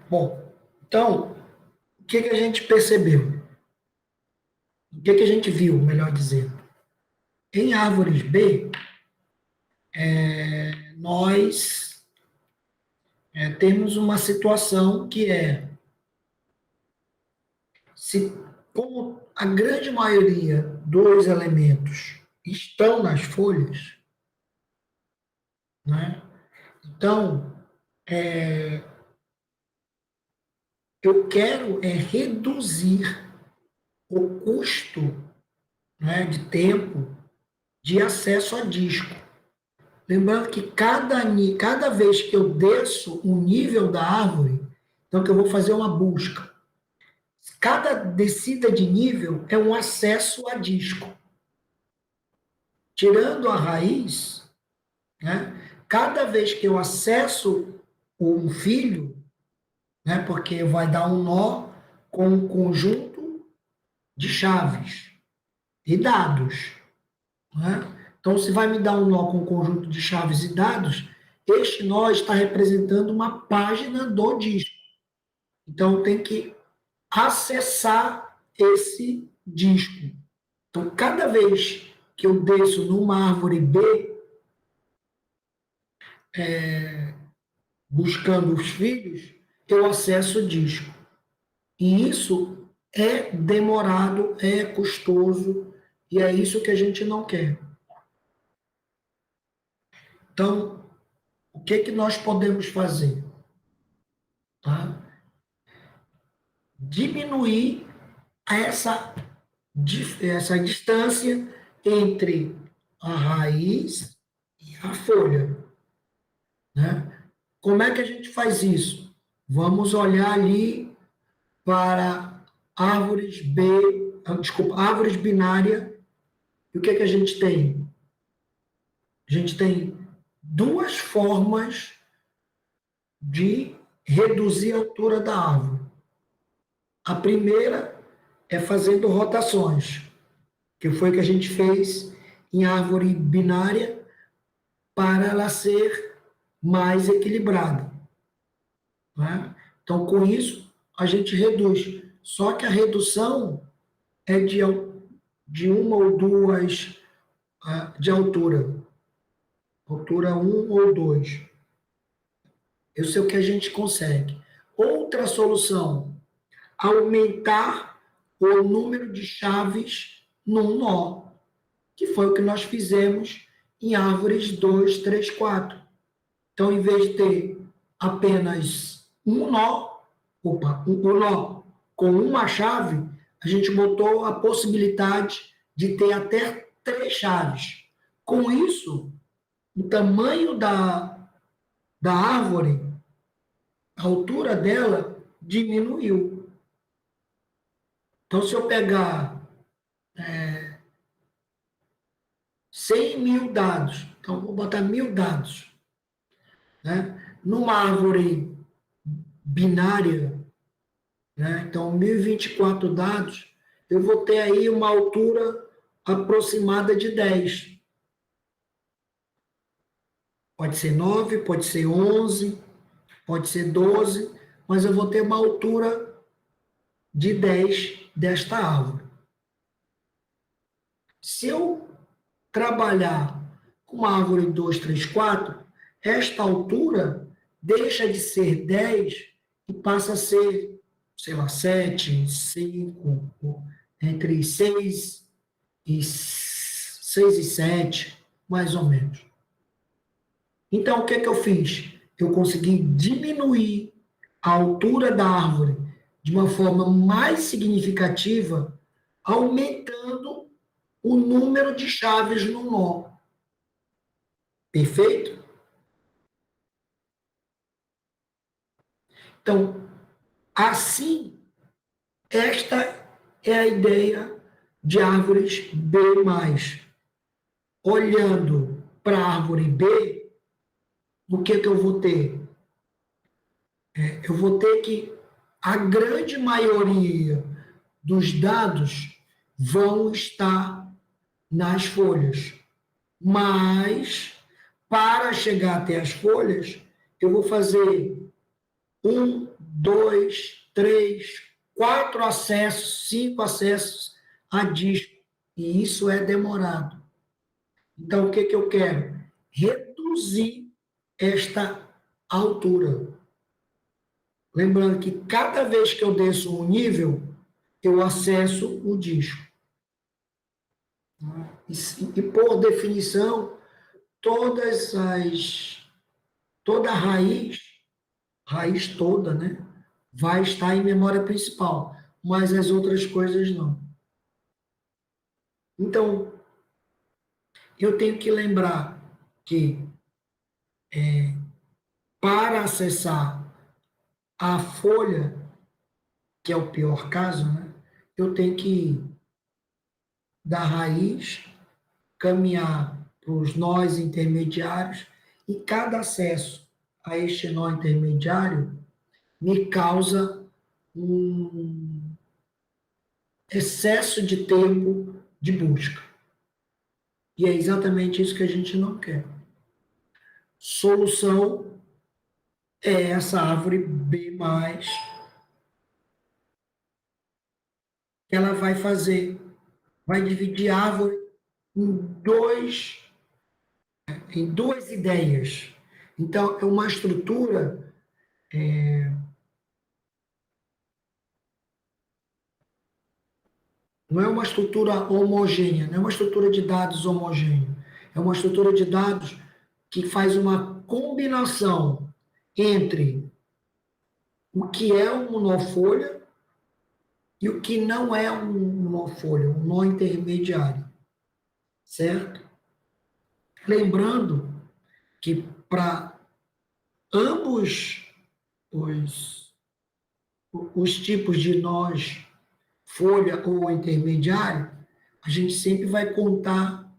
Bom, então, o que que a gente percebeu? O que que a gente viu, melhor dizendo? Em árvores B, nós temos uma situação que é, se, como a grande maioria dos elementos estão nas folhas, né? Então, eu quero reduzir o custo, né, de tempo de acesso a disco. Lembrando que cada vez que eu desço um nível da árvore, então que eu vou fazer uma busca, cada descida de nível é um acesso a disco. Tirando a raiz, né, cada vez que eu acesso um filho, né, porque vai dar um nó com um conjunto de chaves e dados. Né? Então, se vai me dar um nó com um conjunto de chaves e dados, este nó está representando uma página do disco. Então, tem que acessar esse disco. Então, cada vez que eu desço numa árvore B, buscando os filhos, eu acesso o disco. E isso é demorado, é custoso, e é isso que a gente não quer. Então, o que, que nós podemos fazer? Tá? Diminuir essa distância entre a raiz e a folha. Né? Como é que a gente faz isso? Vamos olhar ali para árvores B, desculpa, árvores binárias. E o que, que a gente tem? A gente tem duas formas de reduzir a altura da árvore. A primeira é fazendo rotações, que foi o que a gente fez em árvore binária para ela ser mais equilibrada. Né? Então, com isso, a gente reduz. Só que a redução é de uma ou duas de altura. Altura 1 ou 2. Isso é o que a gente consegue. Outra solução, aumentar o número de chaves num nó, que foi o que nós fizemos em árvores 2, 3, 4. Então, em vez de ter apenas um nó, um nó com uma chave, a gente botou a possibilidade de ter até 3 chaves. Com isso, o tamanho da árvore, a altura dela diminuiu. Então, se eu pegar 100 mil dados, então vou botar 1000 dados, né? Numa árvore binária, né? Então 1024 dados, eu vou ter aí uma altura aproximada de 10. Pode ser 9, pode ser 11, pode ser 12, mas eu vou ter uma altura de 10 desta árvore. Se eu trabalhar com uma árvore 2, 3, 4, esta altura deixa de ser 10 e passa a ser, sei lá, 7, 5, entre 6 e 7, mais ou menos. Então, o que é que eu fiz? Eu consegui diminuir a altura da árvore de uma forma mais significativa, aumentando o número de chaves no nó. Perfeito? Então, assim, esta é a ideia de árvores B+. Olhando para a árvore B, o que, que eu vou ter? Eu vou ter que a grande maioria dos dados vão estar nas folhas. Mas, para chegar até as folhas, eu vou fazer 2, 3, 4 acessos, 5 acessos a disco. E isso é demorado. Então, o que eu quero? Reduzir esta altura. Lembrando que cada vez que eu desço um nível, eu acesso o disco. E por definição, toda a raiz toda, né, vai estar em memória principal, mas as outras coisas não. Então, eu tenho que lembrar que para acessar a folha, que é o pior caso, né, eu tenho que ir da raiz, caminhar para os nós intermediários, e cada acesso a este nó intermediário me causa um excesso de tempo de busca. E é exatamente isso que a gente não quer. Solução é essa árvore B+, que ela vai fazer, vai dividir a árvore em duas ideias. Então, é uma estrutura, não é uma estrutura homogênea, não é uma estrutura de dados homogênea. É uma estrutura de dados que faz uma combinação entre o que é um nó-folha e o que não é um nó-folha, um nó intermediário, certo? Lembrando que para ambos os tipos de nós, folha ou intermediário, a gente sempre vai contar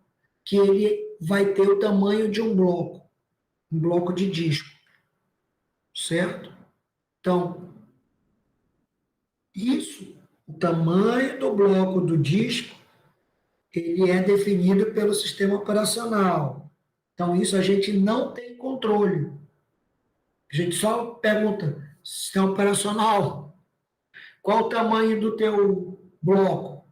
que ele vai ter o tamanho de um bloco de disco, certo? Então, isso, o tamanho do bloco do disco, ele é definido pelo sistema operacional. Então, isso a gente não tem controle. A gente só pergunta, sistema operacional, qual o tamanho do teu bloco?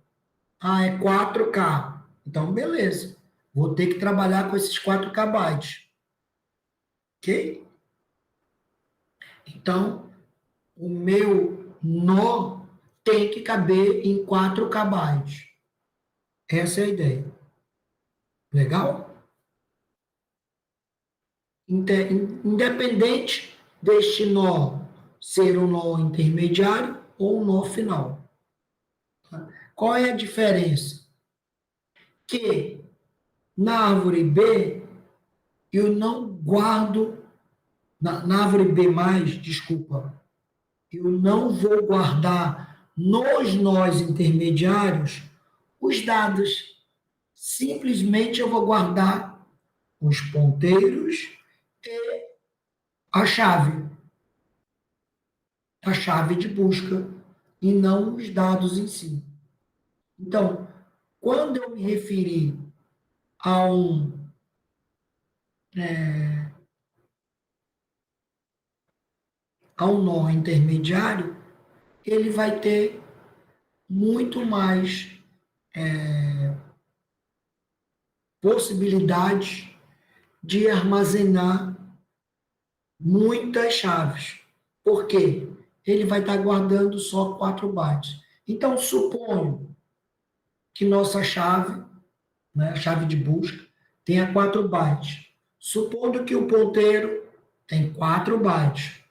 Ah, é 4K. Então, beleza. Vou ter que trabalhar com esses 4K bytes. Ok? Então, o meu nó tem que caber em 4K bytes. Essa é a ideia. Legal? Independente deste nó ser um nó intermediário ou um nó final. Qual é a diferença? Que na árvore B, eu não guardo, na árvore B+, desculpa, eu não vou guardar nos nós intermediários os dados. Simplesmente eu vou guardar os ponteiros e a chave de busca, e não os dados em si. Então, quando eu me referir a um nó intermediário, ele vai ter muito mais possibilidades de armazenar muitas chaves. Por quê? Ele vai estar guardando só 4 bytes. Então, suponho que nossa chave, né, a chave de busca, tenha 4 bytes. Supondo que o ponteiro tem 4 bytes,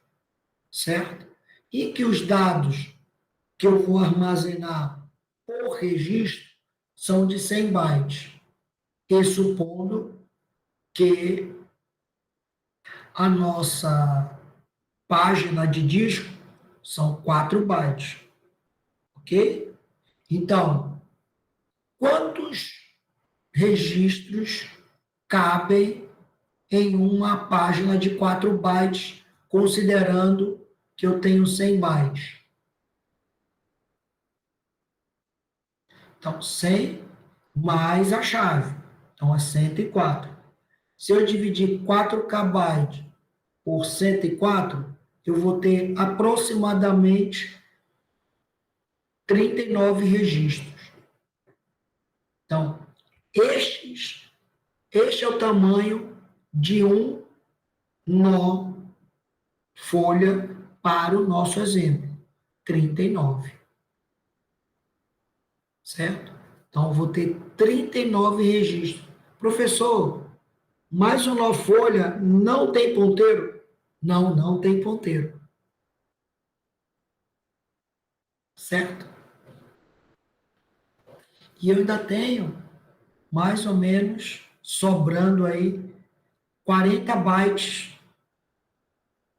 certo? E que os dados que eu vou armazenar por registro são de 100 bytes. E supondo que a nossa página de disco são 4 bytes. Ok? Então, quantos registros cabem em uma página de 4 bytes, considerando que eu tenho 100 bytes? Então, 100 mais a chave. Então, é 104. Se eu dividir 4 KB por 104, eu vou ter aproximadamente 39 registros. Então, este é o tamanho de um nó folha para o nosso exemplo, 39, certo? Então, eu vou ter 39 registros. Professor, mas o nó folha não tem ponteiro? Não, não tem ponteiro, certo? E eu ainda tenho mais ou menos sobrando aí 40 bytes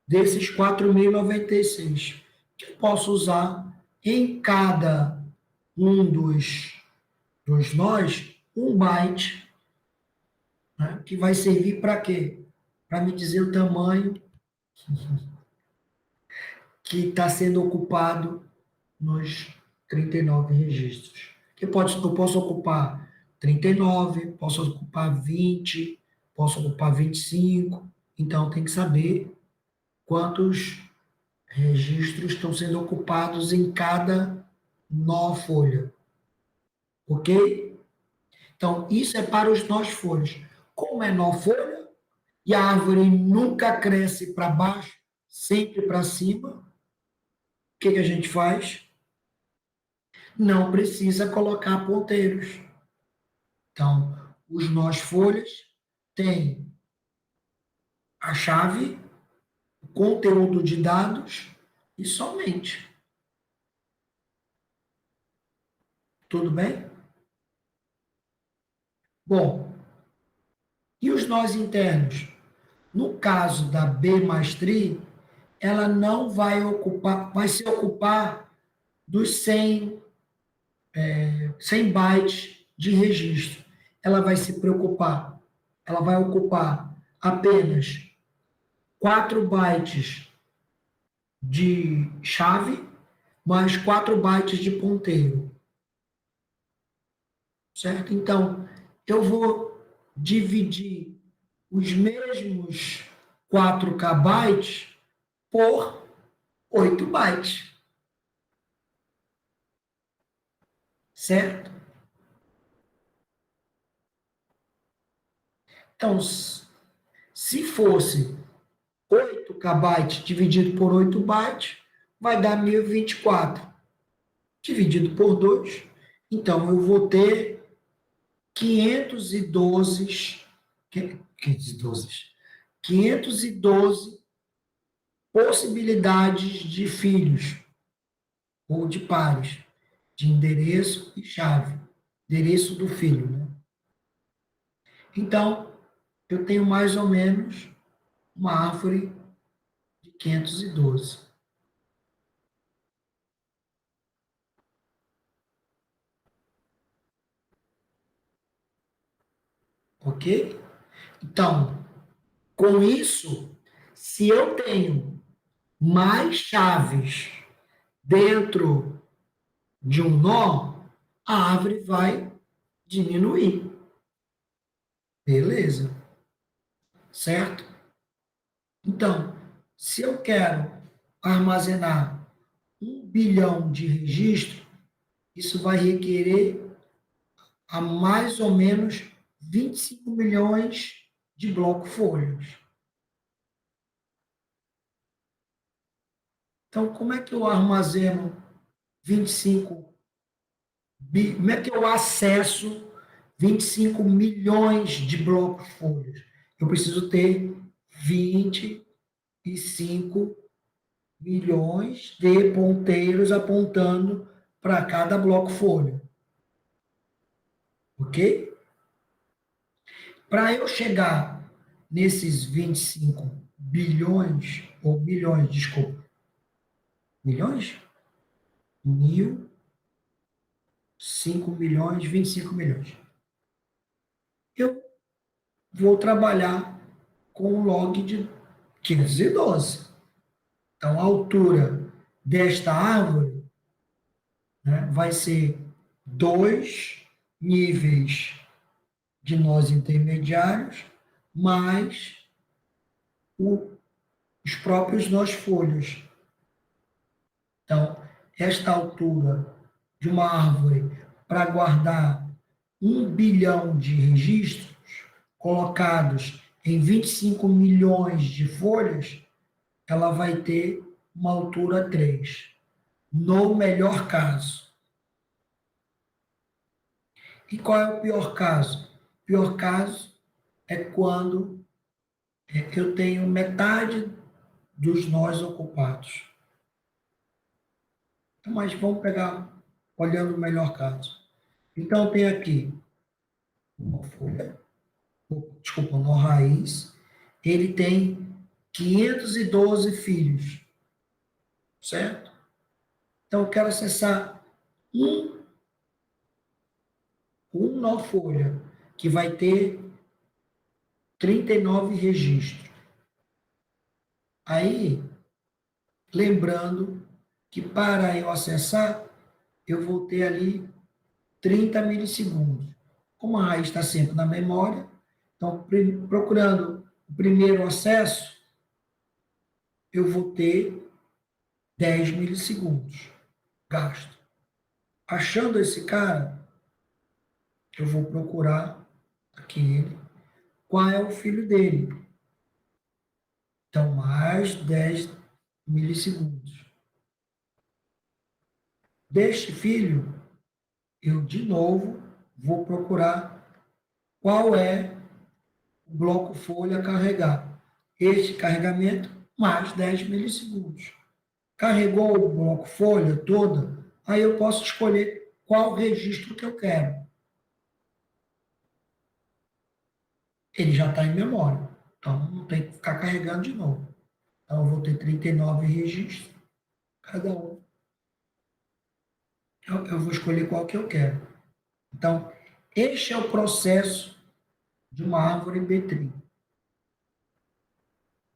desses 4.096 que eu posso usar em cada um dos nós, um byte, né, que vai servir para quê? Para me dizer o tamanho que está sendo ocupado nos 39 registros. Eu posso ocupar 39, posso ocupar 20, posso ocupar 25. Então, tem que saber quantos registros estão sendo ocupados em cada nó folha. Ok? Então, isso é para os nós folhas. Como é nó folha e a árvore nunca cresce para baixo, sempre para cima, o que a gente faz? Não precisa colocar ponteiros. Então, os nós folhas têm a chave, o conteúdo de dados e somente. Tudo bem? Bom, e os nós internos? No caso da B mais tri, ela não vai ocupar, vai se ocupar dos 100 bytes de registro. Ela vai se preocupar, ela vai ocupar apenas 4 bytes de chave, mais 4 bytes de ponteiro, certo? Então, eu vou dividir os mesmos 4K bytes por 8 bytes, certo? Então, se fosse 8 KB dividido por 8 bytes, vai dar 1024. Dividido por 2, então eu vou ter 512, 512, 512 possibilidades de filhos ou de pares, de endereço e chave. Endereço do filho, né? Então, eu tenho mais ou menos uma árvore de 512. Ok? Então, com isso, se eu tenho mais chaves dentro de um nó, a árvore vai diminuir. Beleza? Certo? Então, se eu quero armazenar 1 bilhão de registros, isso vai requerer a mais ou menos 25 milhões de bloco-folhas. Então, como é que eu armazeno 25 como é que eu acesso 25 milhões de blocos-folhas? Eu preciso ter 25 milhões de ponteiros apontando para cada bloco-folha. Ok? Para eu chegar nesses 25 bilhões, ou milhões, desculpa, milhões? 5 milhões, 25 milhões. Eu vou trabalhar com um log de 512. Então, a altura desta árvore, né, vai ser 2 níveis de nós intermediários mais o os próprios nós folhas. Então, esta altura de uma árvore para guardar 1 bilhão de registros colocados em 25 milhões de folhas, ela vai ter uma altura 3, no melhor caso. E qual é o pior caso? O pior caso é quando eu tenho metade dos nós ocupados. Então, mas vamos pegar, olhando o melhor caso. Então, tem aqui uma folha, desculpa, uma raiz, ele tem 512 filhos, certo? Então, eu quero acessar uma folha, que vai ter 39 registros. Aí, lembrando que para eu acessar, eu vou ter ali 30 milissegundos. Como a raiz está sempre na memória, então, procurando o primeiro acesso, eu vou ter 10 milissegundos gasto. Achando esse cara, eu vou procurar aqui ele, qual é o filho dele. Então, mais 10 milissegundos. Deste filho, eu de novo vou procurar qual é o bloco folha a carregar. Este carregamento, mais 10 milissegundos. Carregou o bloco folha toda, aí eu posso escolher qual registro que eu quero. Ele já está em memória, então não tem que ficar carregando de novo. Então, eu vou ter 39 registros, cada um. Eu vou escolher qual que eu quero. Então, este é o processo de uma árvore B-tree.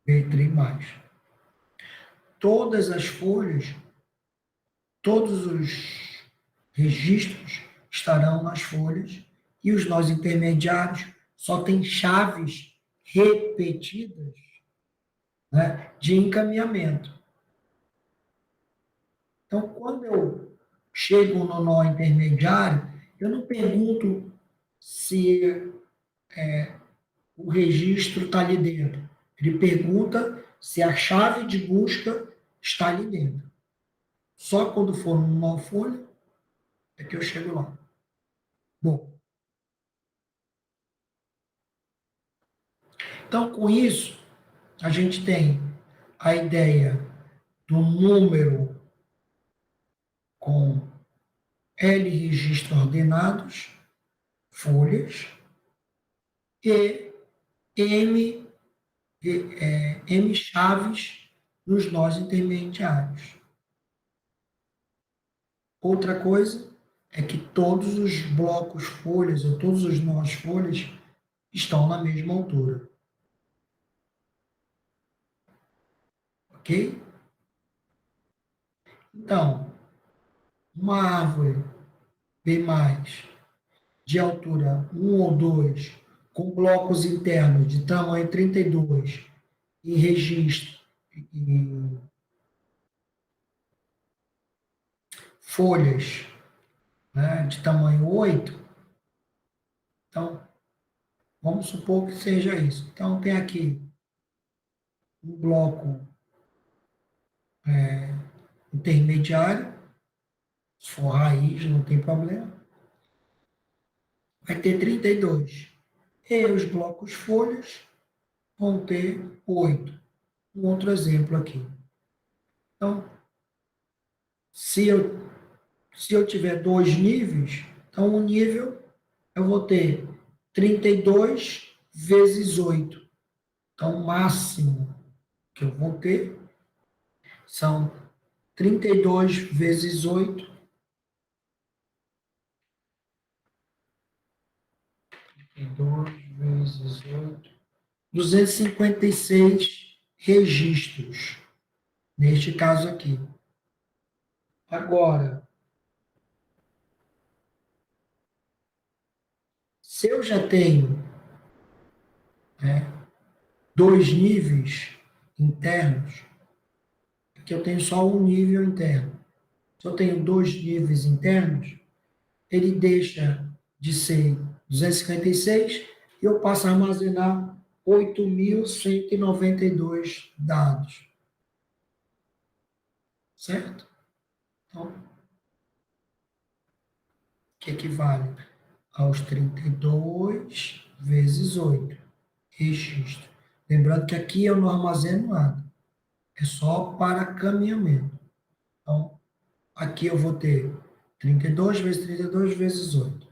B-tree+. Todas as folhas, todos os registros estarão nas folhas e os nós intermediários só têm chaves repetidas, né, de encaminhamento. Então, quando eu chego no nó intermediário, eu não pergunto se o registro está ali dentro. Ele pergunta se a chave de busca está ali dentro. Só quando for numa folha é que eu chego lá. Bom, então com isso, a gente tem a ideia do número com L registros ordenados, folhas, e M, M chaves nos nós intermediários. Outra coisa é que todos os blocos folhas, ou todos os nós folhas, estão na mesma altura. Ok? Então, uma árvore B+, de altura 1 ou 2, com blocos internos de tamanho 32 e registro e folhas, né, de tamanho 8, então, vamos supor que seja isso. Então, tem aqui um bloco intermediário, se for raiz, não tem problema, vai ter 32. E os blocos folhas vão ter 8. Um outro exemplo aqui. Então, se eu tiver dois níveis, então um nível eu vou ter 32 vezes 8. Então, o máximo que eu vou ter são 32 vezes 8. 32 vezes 8. 256 registros, neste caso aqui. Agora, se eu já tenho, né, dois níveis, internos, porque eu tenho só um nível interno. Se eu tenho dois níveis internos, ele deixa de ser 256 e eu passo a armazenar 8.192 dados. Certo? Então, que equivale aos 32 vezes 8. Registro. Lembrando que aqui eu não armazeno nada. É só para caminhamento. Então, aqui eu vou ter 32 vezes 32 vezes 8.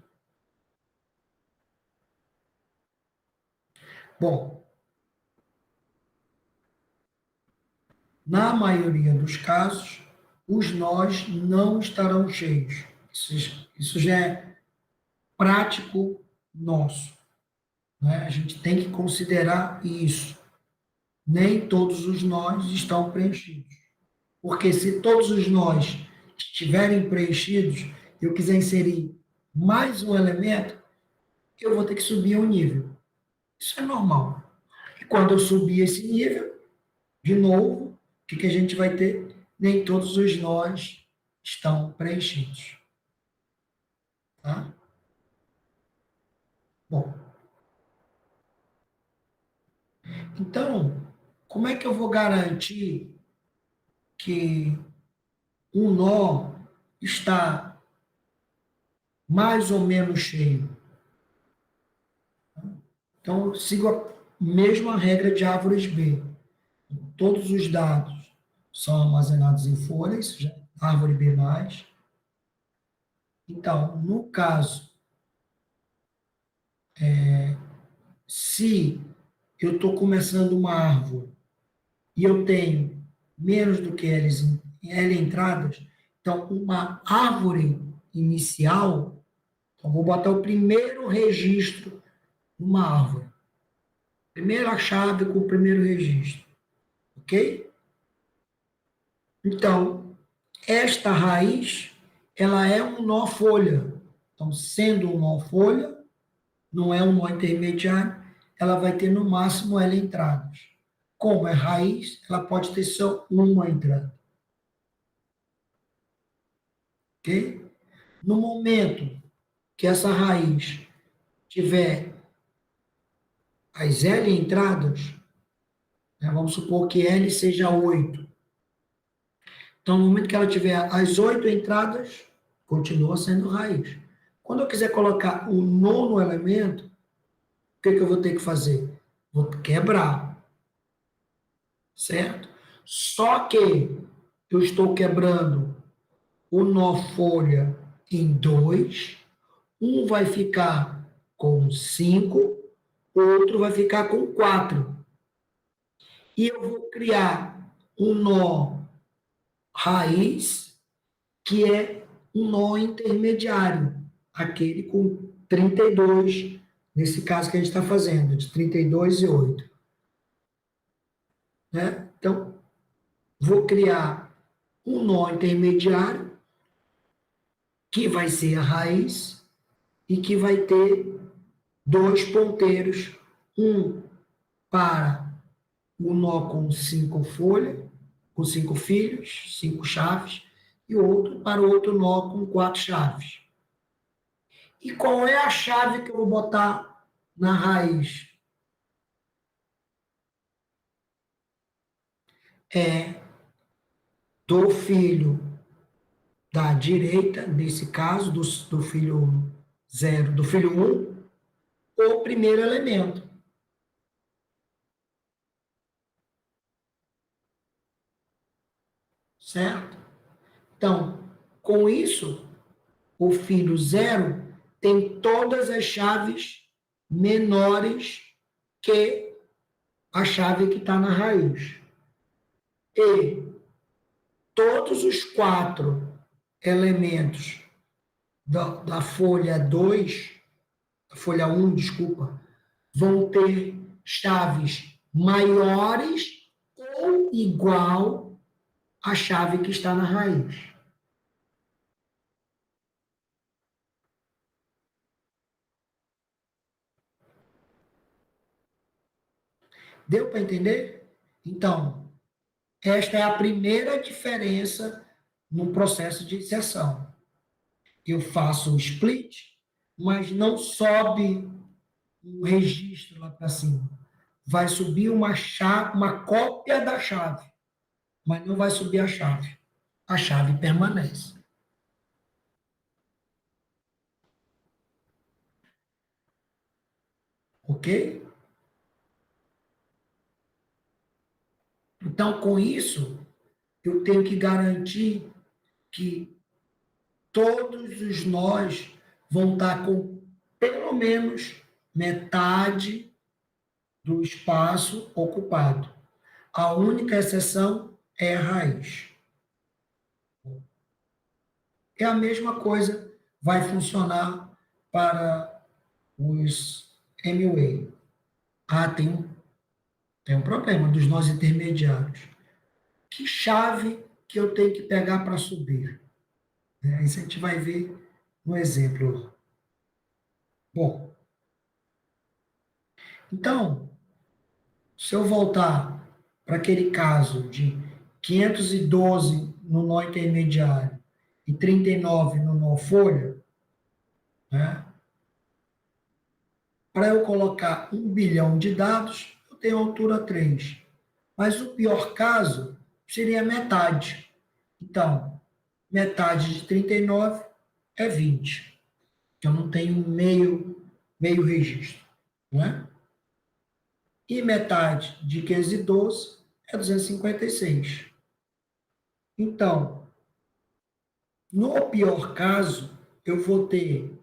Bom, na maioria dos casos, os nós não estarão cheios. Isso já é prático nosso, né? A gente tem que considerar isso. Nem todos os nós estão preenchidos. Porque se todos os nós estiverem preenchidos, eu quiser inserir mais um elemento, eu vou ter que subir um nível. Isso é normal. E quando eu subir esse nível, de novo, o que a gente vai ter? Nem todos os nós estão preenchidos. Tá? Bom, então, como é que eu vou garantir que um nó está mais ou menos cheio? Então, eu sigo a mesma regra de árvores B. Todos os dados são armazenados em folhas, já, árvore B+. Então, no caso, se eu estou começando uma árvore e eu tenho menos do que L entradas, então, uma árvore inicial, então vou botar o primeiro registro numa árvore. Primeira chave com o primeiro registro. Ok? Então, esta raiz, ela é um nó folha. Então, sendo um nó folha, não é um nó intermediário, ela vai ter no máximo L entradas. Como é raiz, ela pode ter só uma entrada. Ok? No momento que essa raiz tiver as L entradas, né, vamos supor que L seja 8. Então, no momento que ela tiver as 8 entradas, continua sendo raiz. Quando eu quiser colocar o nono elemento, o que eu vou ter que fazer? Vou quebrar, certo? Só que eu estou quebrando o nó folha em dois, um vai ficar com 5, outro vai ficar com 4. E eu vou criar um nó raiz, que é um nó intermediário, aquele com 32, nesse caso que a gente está fazendo, de 32 e 8. Né? Então, vou criar um nó intermediário, que vai ser a raiz, e que vai ter dois ponteiros, um para o nó com 5 folhas, com 5 filhos, 5 chaves, e outro para o outro nó com 4 chaves. E qual é a chave que eu vou botar na raiz? É do filho da direita, nesse caso, do filho 0, do filho 1, o primeiro elemento. Certo? Então, com isso, o filho 0 tem todas as chaves menores que a chave que está na raiz. E todos os 4 elementos da folha 2, da folha 1, desculpa, vão ter chaves maiores ou igual à chave que está na raiz. Deu para entender? Então, esta é a primeira diferença no processo de inserção. Eu faço o split, mas não sobe um registro lá para cima. Vai subir uma chave, uma cópia da chave, mas não vai subir a chave. A chave permanece. Ok? Então, com isso, eu tenho que garantir que todos os nós vão estar com pelo menos metade do espaço ocupado. A única exceção é a raiz. É a mesma coisa, vai funcionar para os MWA. Ah, tem um problema dos nós intermediários. Que chave que eu tenho que pegar para subir? Isso a gente vai ver no exemplo. Bom, então, se eu voltar para aquele caso de 512 no nó intermediário e 39 no nó folha, né? Para eu colocar 1 bilhão de dados, eu tenho altura 3. Mas o pior caso seria metade. Então, metade de 39 é 20. Eu não tenho meio registro. Não é? E metade de 512 é 256. Então, no pior caso, eu vou ter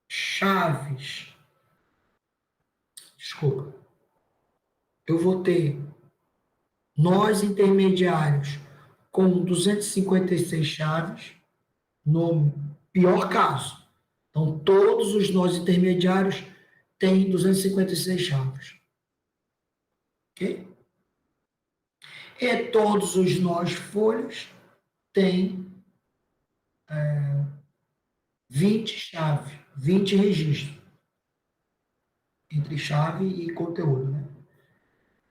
chaves. Desculpa. Eu vou ter nós intermediários com 256 chaves, no pior caso. Então, todos os nós intermediários têm 256 chaves. Ok? E todos os nós folhas têm 20 chaves, 20 registros, entre chave e conteúdo. Né?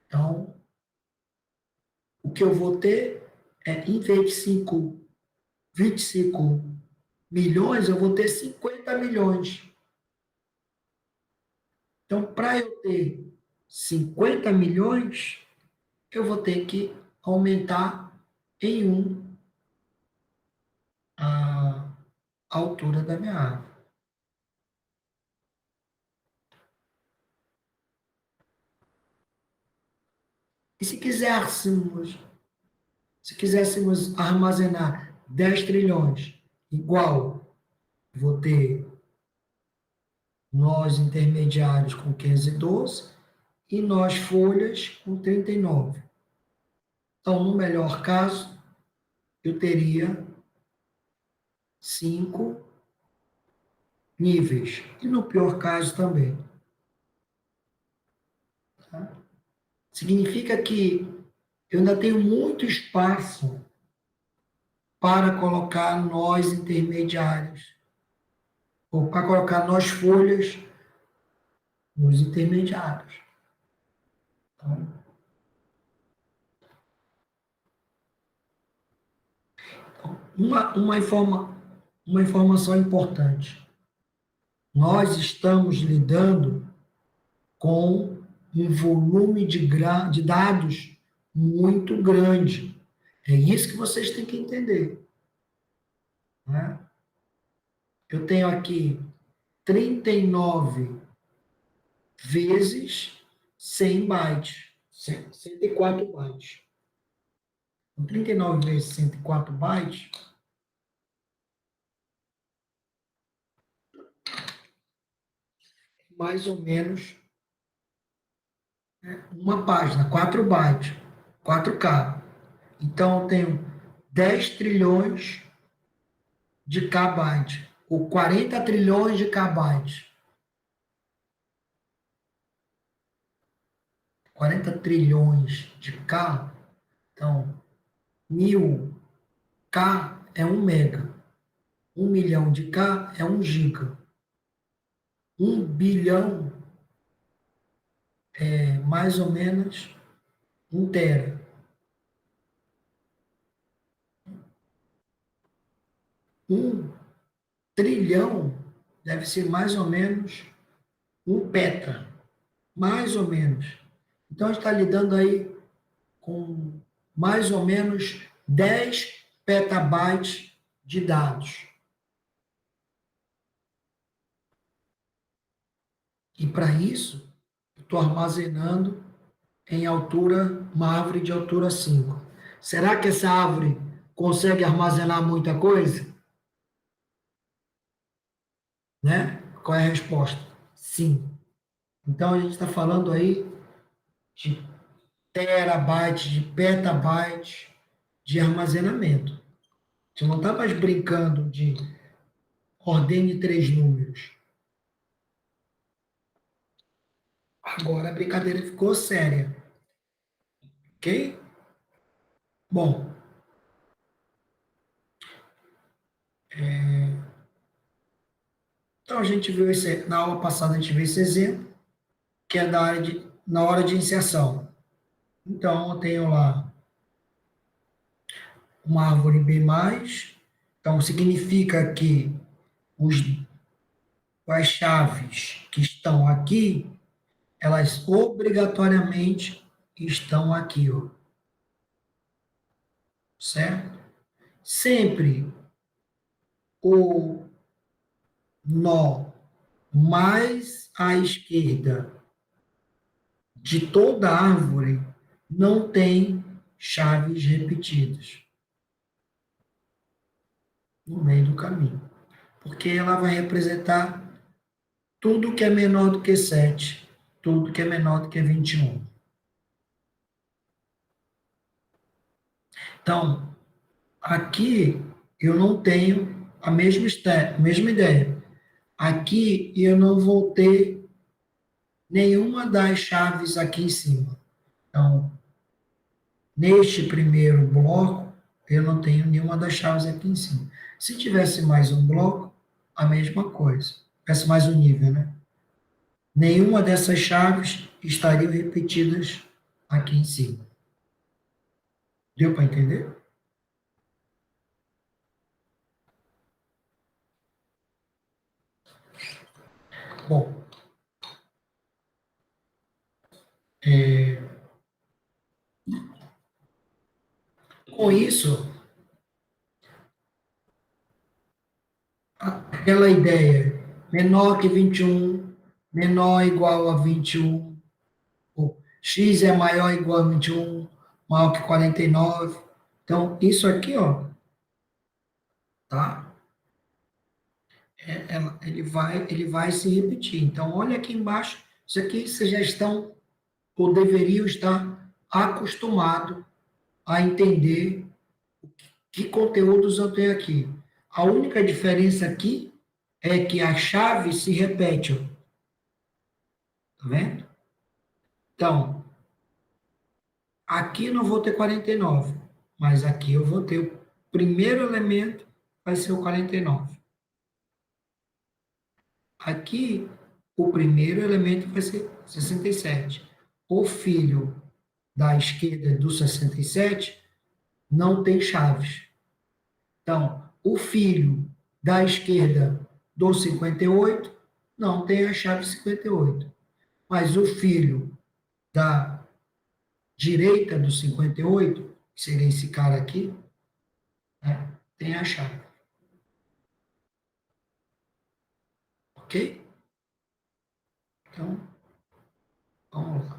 Então, o que eu vou ter é, em vez de 25 milhões, eu vou ter 50 milhões. Então, para eu ter 50 milhões, eu vou ter que aumentar em 1 a altura da minha árvore. E se quiséssemos armazenar 10 trilhões, igual, vou ter nós intermediários com 512 e nós folhas com 39. Então, no melhor caso, eu teria 5 níveis. E no pior caso também. Tá? Significa que eu ainda tenho muito espaço para colocar nós intermediários, ou para colocar nós folhas nos intermediários. Tá? Uma informação importante. Nós estamos lidando com um volume de dados muito grande. É isso que vocês têm que entender. Né? Eu tenho aqui 39 vezes 100 bytes, 104 bytes. 39 vezes 104 bytes, mais ou menos, né, uma página, 4 bytes, 4K. Então, eu tenho 10 trilhões de kbytes, ou 40 trilhões de kbytes. 40 trilhões de K, então, 1000K é 1 mega. 1 milhão de K é 1 giga. 1 bilhão é mais ou menos 1 tera. 1 trilhão deve ser mais ou menos 1 peta. Mais ou menos. Então, a gente está lidando aí com mais ou menos 10 petabytes de dados. E para isso, eu estou armazenando em altura, uma árvore de altura 5. Será que essa árvore consegue armazenar muita coisa? Né? Qual é a resposta? Sim. Então, a gente está falando aí de terabytes, de petabytes de armazenamento. Você não está mais brincando de ordem 3 números. Agora a brincadeira ficou séria, ok? Bom, então a gente viu na aula passada a gente viu esse exemplo, que é na hora de inserção. Então eu tenho lá uma árvore B+, então significa que os, as chaves que estão aqui, elas obrigatoriamente estão aqui, ó, certo? Sempre o nó mais à esquerda de toda árvore não tem chaves repetidas no meio do caminho, porque ela vai representar tudo que é menor do que 7, tudo que é menor do que 21. Então, aqui eu não tenho a mesma ideia. Aqui eu não vou ter nenhuma das chaves aqui em cima. Então, neste primeiro bloco, eu não tenho nenhuma das chaves aqui em cima. Se tivesse mais um bloco, a mesma coisa. Tivesse mais um nível, né? Nenhuma dessas chaves estariam repetidas aqui em cima. Deu para entender? Bom, com isso, aquela ideia menor que 21, menor ou igual a 21, ou x é maior ou igual a 21, maior que 49. Então, isso aqui, ó, tá? Ele vai se repetir. Então, olha aqui embaixo, isso aqui vocês já estão, ou deveriam estar, acostumados a entender que conteúdos eu tenho aqui. A única diferença aqui é que a chave se repete, ó. Tá vendo? Então, aqui eu não vou ter 49, mas aqui eu vou ter o primeiro elemento, vai ser o 49. Aqui, o primeiro elemento vai ser 67. O filho da esquerda do 67 não tem chaves. Então, o filho da esquerda do 58 não tem a chave 58. Mas o filho da direita do 58, que seria esse cara aqui, né, tem a chave. Ok? Então, vamos lá.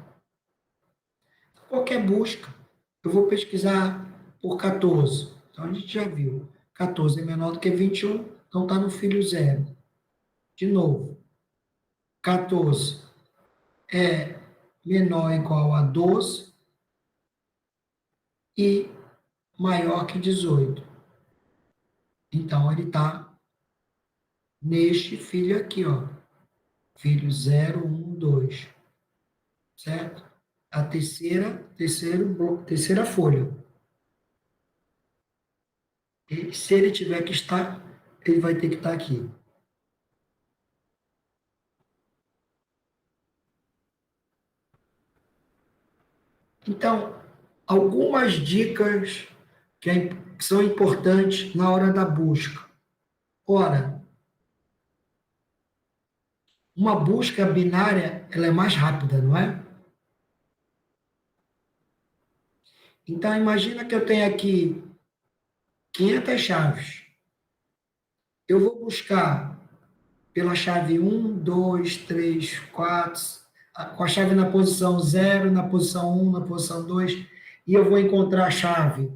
Qualquer busca, eu vou pesquisar por 14. Então, a gente já viu. 14 é menor do que 21, então está no filho zero. De novo, 14 é menor ou igual a 12 e maior que 18. Então, ele está neste filho aqui, ó. Filho 0, 1, 2. Certo? A terceira folha. E se ele tiver que estar, ele vai ter que estar aqui. Então, algumas dicas que são importantes na hora da busca. Ora, uma busca binária, ela é mais rápida, não é? Então, imagina que eu tenho aqui 500 chaves. Eu vou buscar pela chave 1, 2, 3, 4, com a chave na posição 0, na posição 1, na posição 2, e eu vou encontrar a chave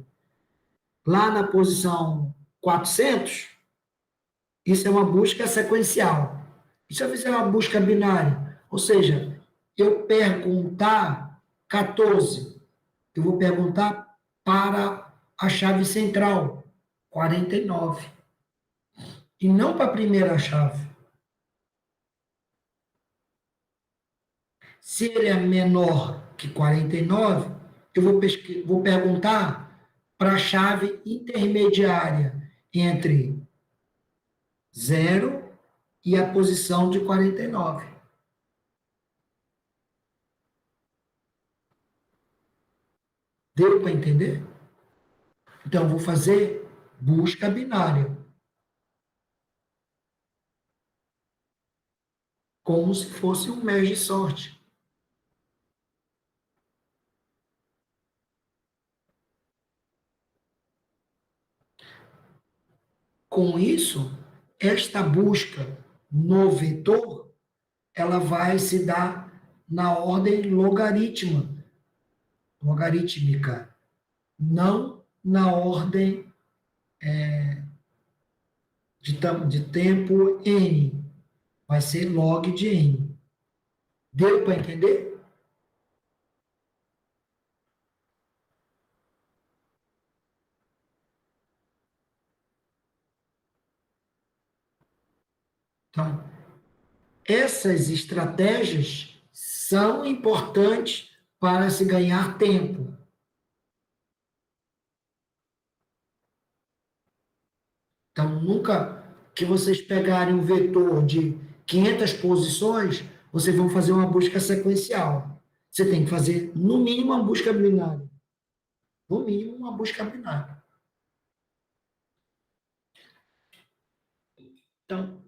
lá na posição 400. Isso é uma busca sequencial. E se eu fizer uma busca binária? Ou seja, eu perguntar 14, eu vou perguntar para a chave central, 49, e não para a primeira chave. Se ele é menor que 49, eu vou perguntar para a chave intermediária entre 0 e a posição de 49. Deu para entender? Então, eu vou fazer busca binária, como se fosse um merge sort. Com isso, esta busca no vetor, ela vai se dar na ordem logarítmica, não na ordem de tempo n. Vai ser log de n. Deu para entender? Então, essas estratégias são importantes para se ganhar tempo. Então, nunca que vocês pegarem um vetor de 500 posições, vocês vão fazer uma busca sequencial. Você tem que fazer, no mínimo, uma busca binária. No mínimo, uma busca binária. Então,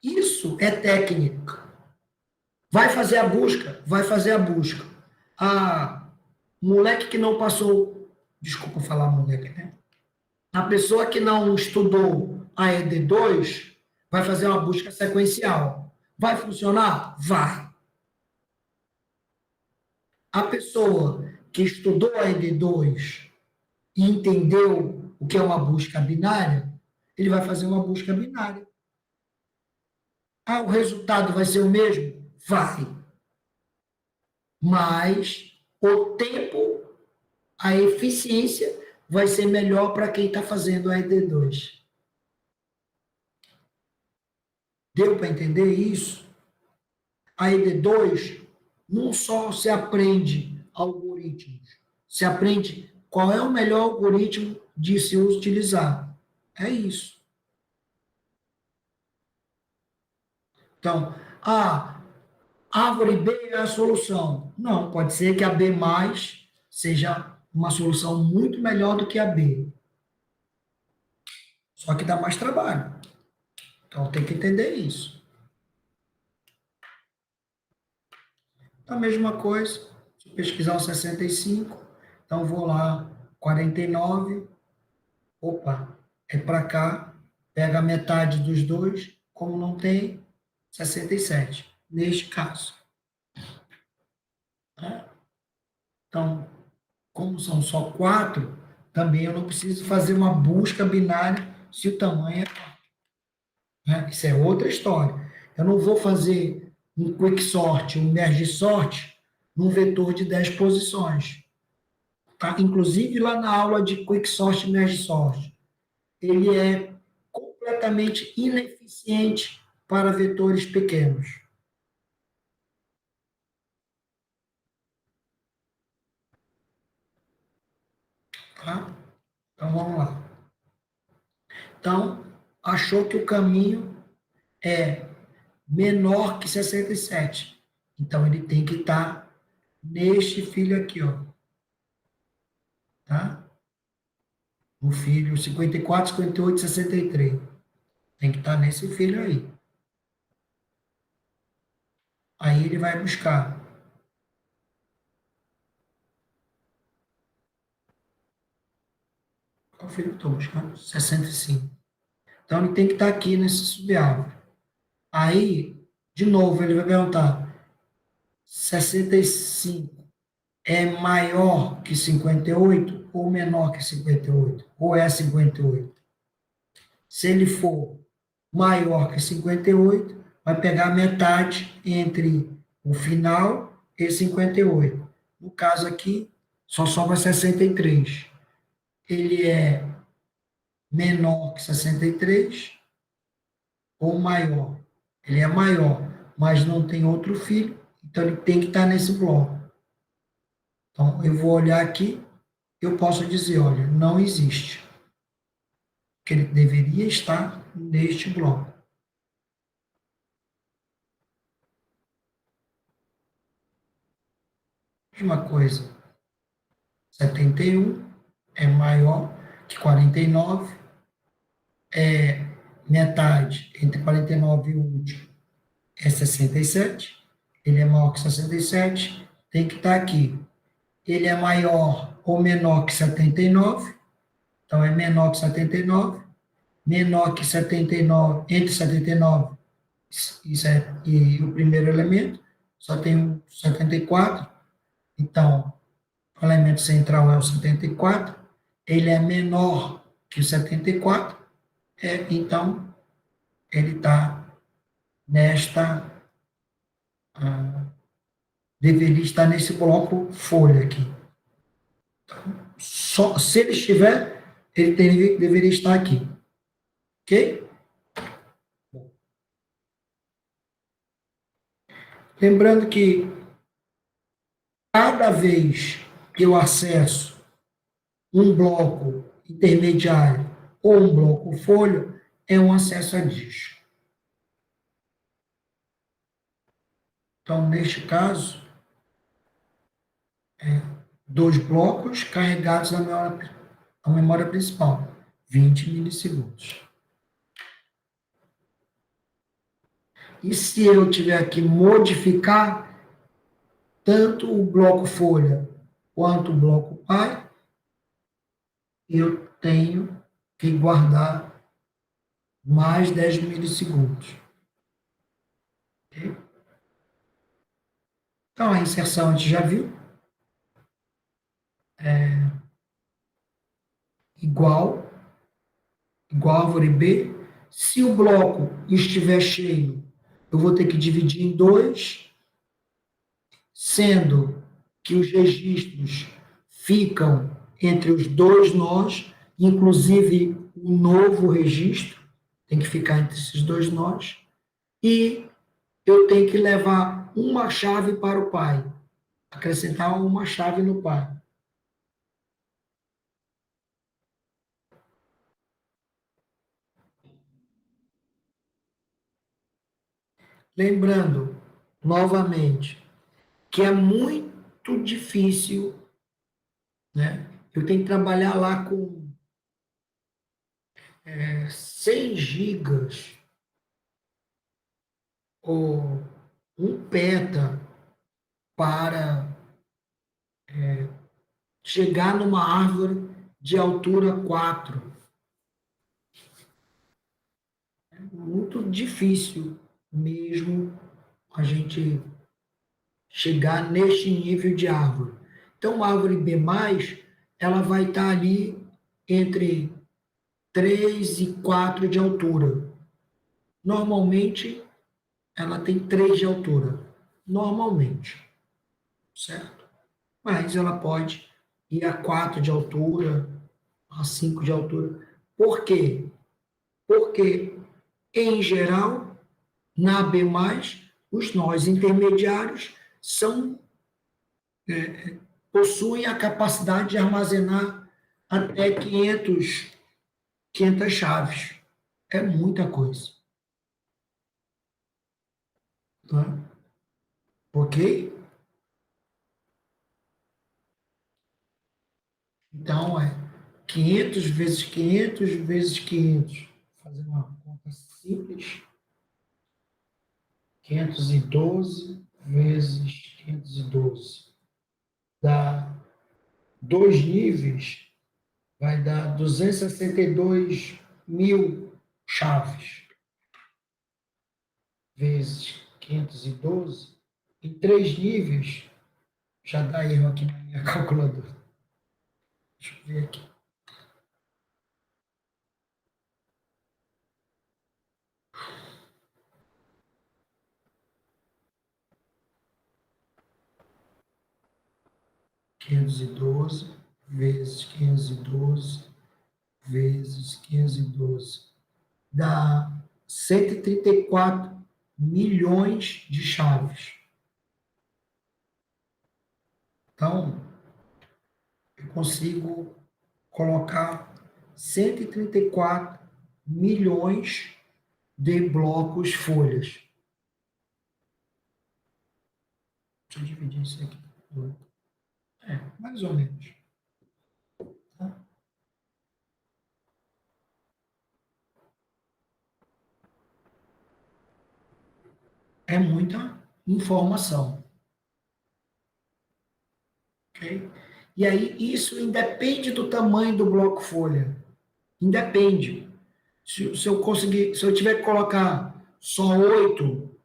isso é técnica. Vai fazer a busca? Vai fazer a busca. Ah, moleque que não passou, desculpa falar moleque, né? A pessoa que não estudou a ED2 vai fazer uma busca sequencial. Vai funcionar? Vai. A pessoa que estudou a ED2 e entendeu o que é uma busca binária, ele vai fazer uma busca binária. Ah, o resultado vai ser o mesmo? Vai. Mas o tempo, a eficiência vai ser melhor para quem está fazendo a ED2. Deu para entender isso? A ED2 não só se aprende algoritmos, se aprende qual é o melhor algoritmo de se utilizar. É isso. Então, a árvore B é a solução. Não, pode ser que a B mais seja uma solução muito melhor do que a B. Só que dá mais trabalho. Então, tem que entender isso. A mesma coisa, se pesquisar o 65, então vou lá, 49, opa, é para cá, pega a metade dos dois, como não tem, 67, neste caso. Né? Então, como são só 4, também eu não preciso fazer uma busca binária se o tamanho é 4. Né? Isso é outra história. Eu não vou fazer um quicksort, um merge sort, num vetor de 10 posições. Tá? Inclusive, lá na aula de quicksort e merge sort, ele é completamente ineficiente para vetores pequenos. Tá? Então, vamos lá. Então, achou que o caminho é menor que 67. Então, ele tem que estar neste filho aqui, ó. tá? No filho 54, 58, 63. Tem que estar nesse filho aí. Aí ele vai buscar. Qual filho eu estou buscando? 65. Então ele tem que estar aqui nesse subárvore. Aí, de novo, ele vai perguntar: 65 é maior que 58 ou menor que 58? Ou é 58? Se ele for maior que 58, vai pegar metade entre o final e 58. No caso aqui, só sobra 63. Ele é menor que 63 ou maior? Ele é maior, mas não tem outro filho, então ele tem que estar nesse bloco. Então, eu vou olhar aqui, eu posso dizer, olha, não existe, que ele deveria estar neste bloco. Mesma coisa, 71 é maior que 49, é metade entre 49 e o último é 67, ele é maior que 67, tem que estar aqui. Ele é maior ou menor que 79, então é menor que 79, menor que 79, entre 79 e o primeiro elemento, só tem o 74, então o elemento central é o 74, ele é menor que o 74, então ele está nesta, ah, deveria estar nesse bloco folha aqui. Só, se ele estiver, ele deveria estar aqui, ok? Lembrando que cada vez que eu acesso um bloco intermediário ou um bloco folha, é um acesso a disco. Então, neste caso, dois blocos carregados na memória principal, 20 milissegundos. E se eu tiver que modificar tanto o bloco folha quanto o bloco pai, eu tenho que guardar mais 10 milissegundos. Okay? Então, a inserção a gente já viu, igual, igual a árvore B. Se o bloco estiver cheio, eu vou ter que dividir em dois, sendo que os registros ficam entre os dois nós, inclusive o novo registro tem que ficar entre esses dois nós, e eu tenho que levar uma chave para o pai, acrescentar uma chave no pai. Lembrando, novamente, que é muito difícil, né? Eu tenho que trabalhar lá com 100 gigas ou um peta para chegar numa árvore de altura 4. É muito difícil mesmo a gente chegar neste nível de árvore. Então, a árvore B+, ela vai estar ali entre 3 e 4 de altura. Normalmente, ela tem 3 de altura. Normalmente, certo? Mas ela pode ir a 4 de altura, a 5 de altura. Por quê? Porque, em geral, na B+, os nós intermediários são, possuem a capacidade de armazenar até 500 chaves. É muita coisa. Tá? Ok? Então, é 500 vezes 500 vezes 500. Fazendo uma conta simples. 512 vezes 512. Dá 2 níveis, vai dar 262 mil chaves vezes 512. Em 3 níveis, já dá erro aqui na minha calculadora. Deixa eu ver aqui. Quinhentos e doze vezes 512 vezes 512 dá 134 milhões de chaves. Então, eu consigo colocar 134 milhões de blocos folhas. Deixa eu dividir isso aqui. Mais ou menos. Tá? É muita informação. Ok? E aí, isso independe do tamanho do bloco folha. Independe. Se eu conseguir, se eu tiver que colocar só 8,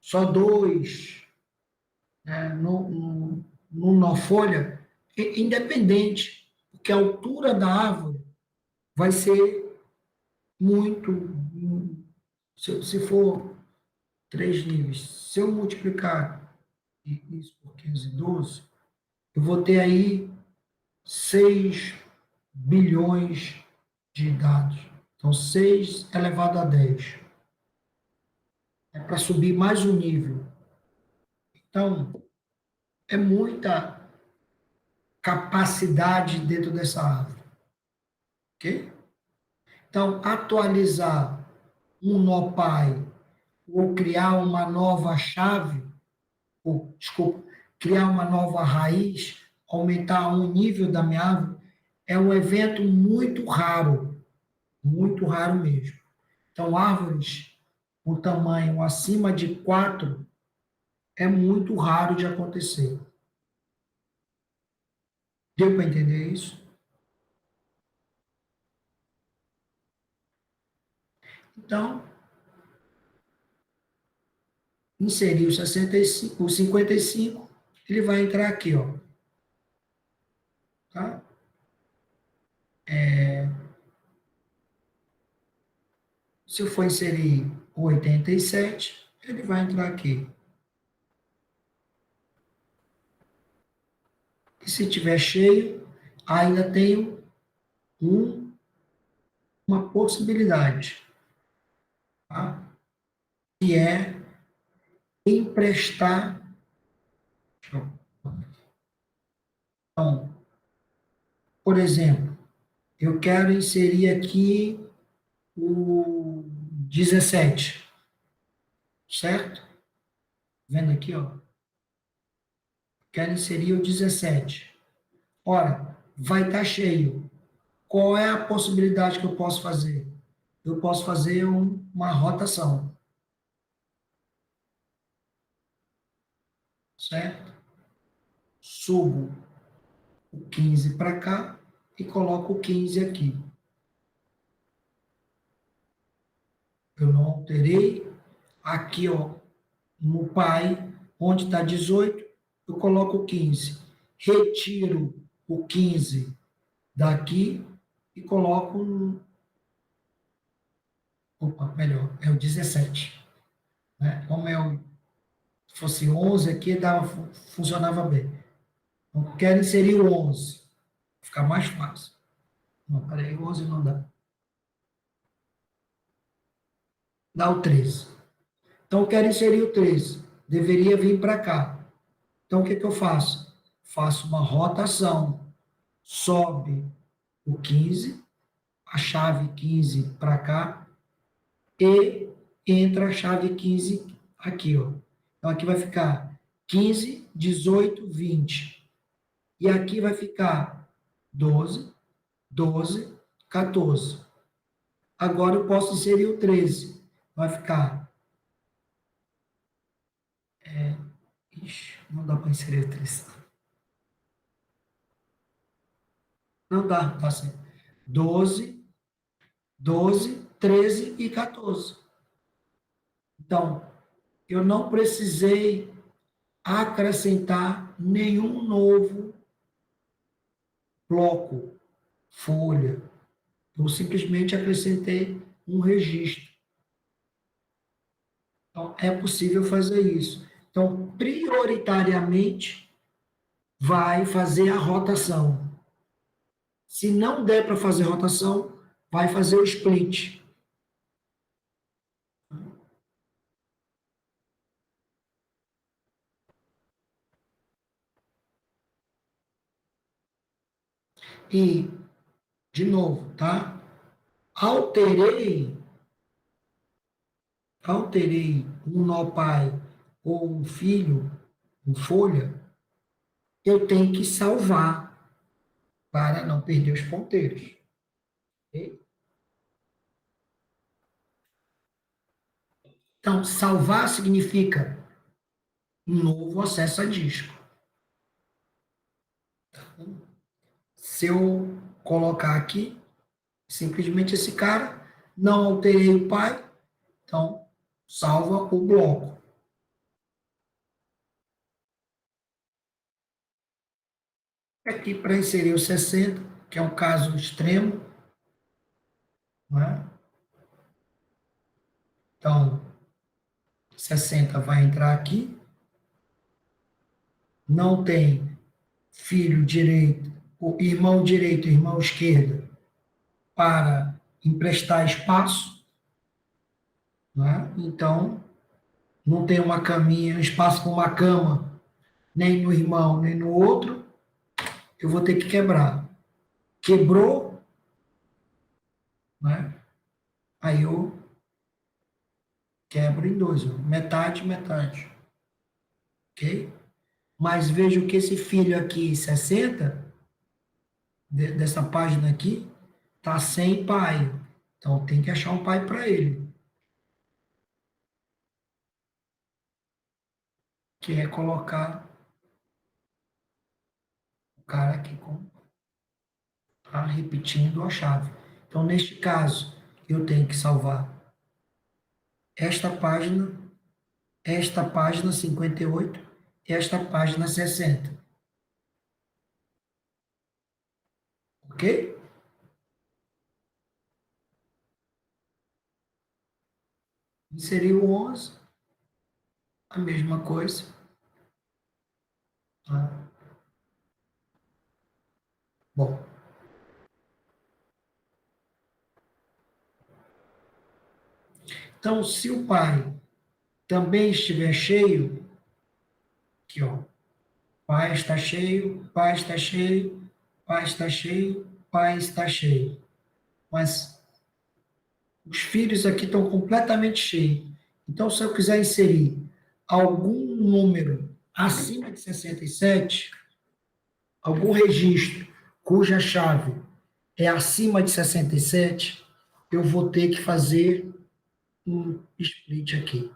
só 2, né, numa folha, independente, porque a altura da árvore vai ser muito. Se for 3 níveis, se eu multiplicar isso por 512, eu vou ter aí 6 bilhões de dados. Então, 6 elevado a 10. É para subir mais um nível. Então, é muita capacidade dentro dessa árvore. Ok? Então, atualizar um nó pai ou criar uma nova chave, ou, desculpa, criar uma nova raiz, aumentar um nível da minha árvore, é um evento muito raro mesmo. Então, árvores com tamanho acima de 4 é muito raro de acontecer. Deu para entender isso? Então, inserir o 65, o 55, ele vai entrar aqui, ó. Tá? Se eu for inserir o 87, ele vai entrar aqui. E se tiver cheio, ainda tenho um, uma possibilidade, tá? Que é emprestar. Então, por exemplo, eu quero inserir aqui o 17, certo? Vendo aqui, ó. Quero inserir o 17. Ora, vai estar cheio. Qual é a possibilidade que eu posso fazer? Eu posso fazer uma rotação, certo? Subo o 15 para cá e coloco o 15 aqui. Eu não alterei. Aqui, ó, no pai, onde está 18, eu coloco o 15. Retiro o 15 daqui e coloco opa, melhor, é o 17. Né? Como se fosse 11 aqui, funcionava bem. Então, quero inserir o 11. Ficar mais fácil. Não, peraí, 11 não dá. Dá o 13. Então, eu quero inserir o 13. Deveria vir para cá. Então, o que eu faço? Faço uma rotação. Sobe o 15, a chave 15 para cá, e entra a chave 15 aqui, ó. Então, aqui vai ficar 15, 18, 20. E aqui vai ficar 12, 12, 14. Agora eu posso inserir o 13. Vai ficar. Ixi, não dá para inserir o 13. Não dá, tá certo. 12, 12, 13 e 14. Então, eu não precisei acrescentar nenhum novo bloco, folha. Eu simplesmente acrescentei um registro. Então, é possível fazer isso. Então, prioritariamente, vai fazer a rotação. Se não der para fazer rotação, vai fazer o split. E, de novo, tá? Alterei um nó pai ou um filho, um folha, eu tenho que salvar para não perder os ponteiros. Ok? Então, salvar significa um novo acesso a disco. Se eu colocar aqui, simplesmente esse cara, não alterei o pai, então salva o bloco. Aqui para inserir o 60, que é um caso extremo, não é? Então, 60 vai entrar aqui, não tem filho direito, o irmão direito e irmão esquerdo para emprestar espaço, não é? Então, não tem uma caminha, espaço para uma cama, nem no irmão, nem no outro, eu vou ter que quebrar. Quebrou, né? Aí eu quebro em dois, ó, metade, metade, ok? Mas vejo que esse filho aqui, 60, dessa página aqui, tá sem pai. Então tem que achar um pai para ele, que é colocar o cara aqui com tá repetindo a chave. Então neste caso, eu tenho que salvar esta página 58, esta página 60. Ok? Inseriu o 11, a mesma coisa. Tá? Bom, então se o pai também estiver cheio, aqui ó, pai está cheio, pai está cheio, pai está cheio, pai está cheio. Mas os filhos aqui estão completamente cheios. Então, se eu quiser inserir algum número acima de 67, algum registro cuja chave é acima de 67, eu vou ter que fazer um split aqui.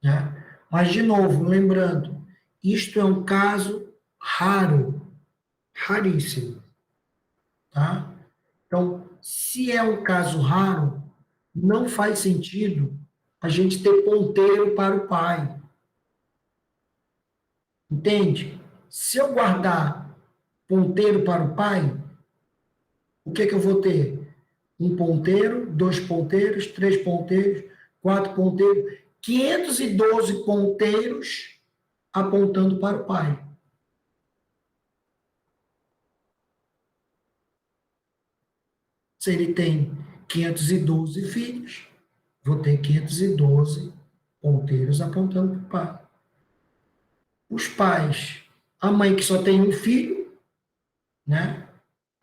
Né? Mas, de novo, lembrando, isto é um caso raro, raríssimo. Tá? Então, se é um caso raro, não faz sentido a gente ter ponteiro para o pai. Entende? Se eu guardar ponteiro para o pai, o que eu vou ter? Um ponteiro, dois ponteiros, três ponteiros, quatro ponteiros, 512 ponteiros apontando para o pai. Se ele tem 512 filhos, vou ter 512 ponteiros apontando para o pai. Os pais, a mãe que só tem um filho, né?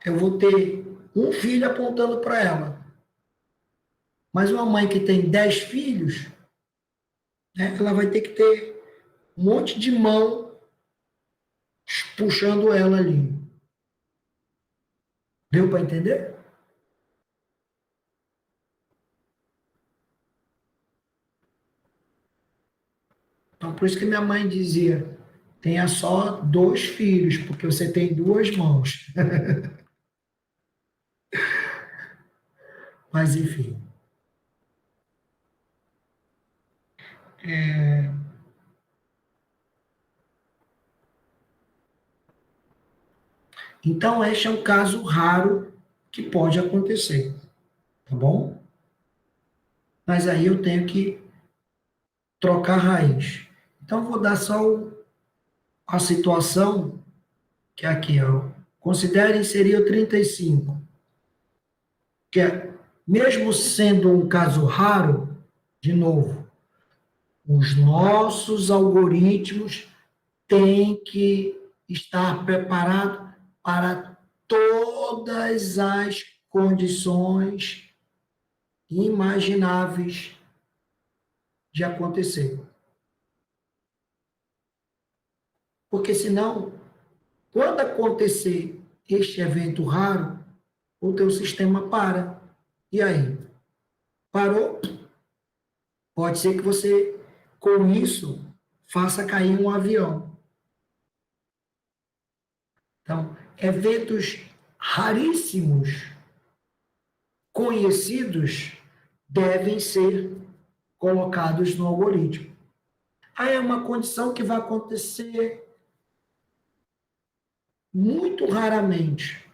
Eu vou ter um filho apontando para ela. Mas uma mãe que tem 10 filhos, né, ela vai ter que ter um monte de mão puxando ela ali. Deu para entender? Então, por isso que minha mãe dizia, tenha só 2 filhos, porque você tem 2 mãos. Mas, enfim. Então, este é um caso raro que pode acontecer, tá bom? Mas aí eu tenho que trocar a raiz. Então, vou dar só a situação, que é aqui, ó. Considere inserir o 35, que é, mesmo sendo um caso raro, de novo, os nossos algoritmos têm que estar preparados para todas as condições imagináveis de acontecer. Porque senão, quando acontecer este evento raro, o teu sistema para. E aí? Parou? Pode ser que você, com isso, faça cair um avião. Então, eventos raríssimos, conhecidos, devem ser colocados no algoritmo. Aí é uma condição que vai acontecer muito raramente,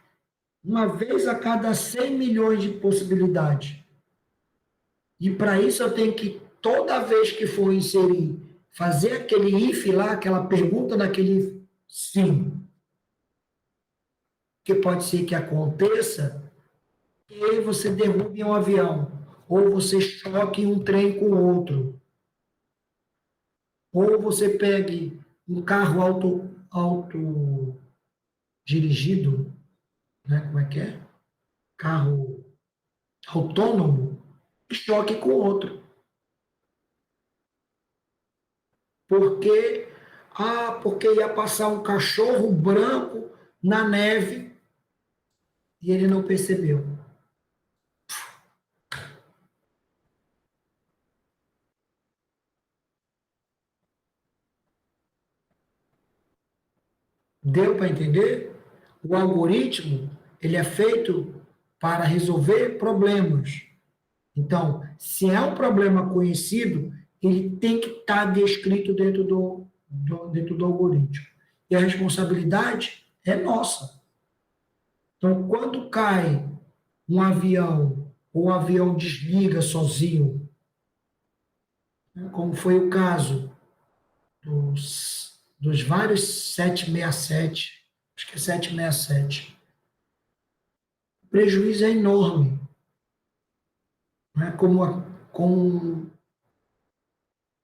uma vez a cada 100 milhões de possibilidades. E para isso eu tenho que, toda vez que for inserir, fazer aquele if lá, aquela pergunta naquele if, sim. Que pode ser que aconteça e aí você derrube um avião, ou você choque um trem com outro, ou você pegue um carro auto dirigido, né? Como é que é? Carro autônomo, e choque com outro. Porque, porque ia passar um cachorro branco na neve e ele não percebeu. Deu para entender? O algoritmo, ele é feito para resolver problemas. Então, se é um problema conhecido, ele tem que estar descrito dentro do algoritmo. E a responsabilidade é nossa. Então, quando cai um avião, ou o avião desliga sozinho, né, como foi o caso dos vários 767, acho que é 767, o prejuízo é enorme. Né? Com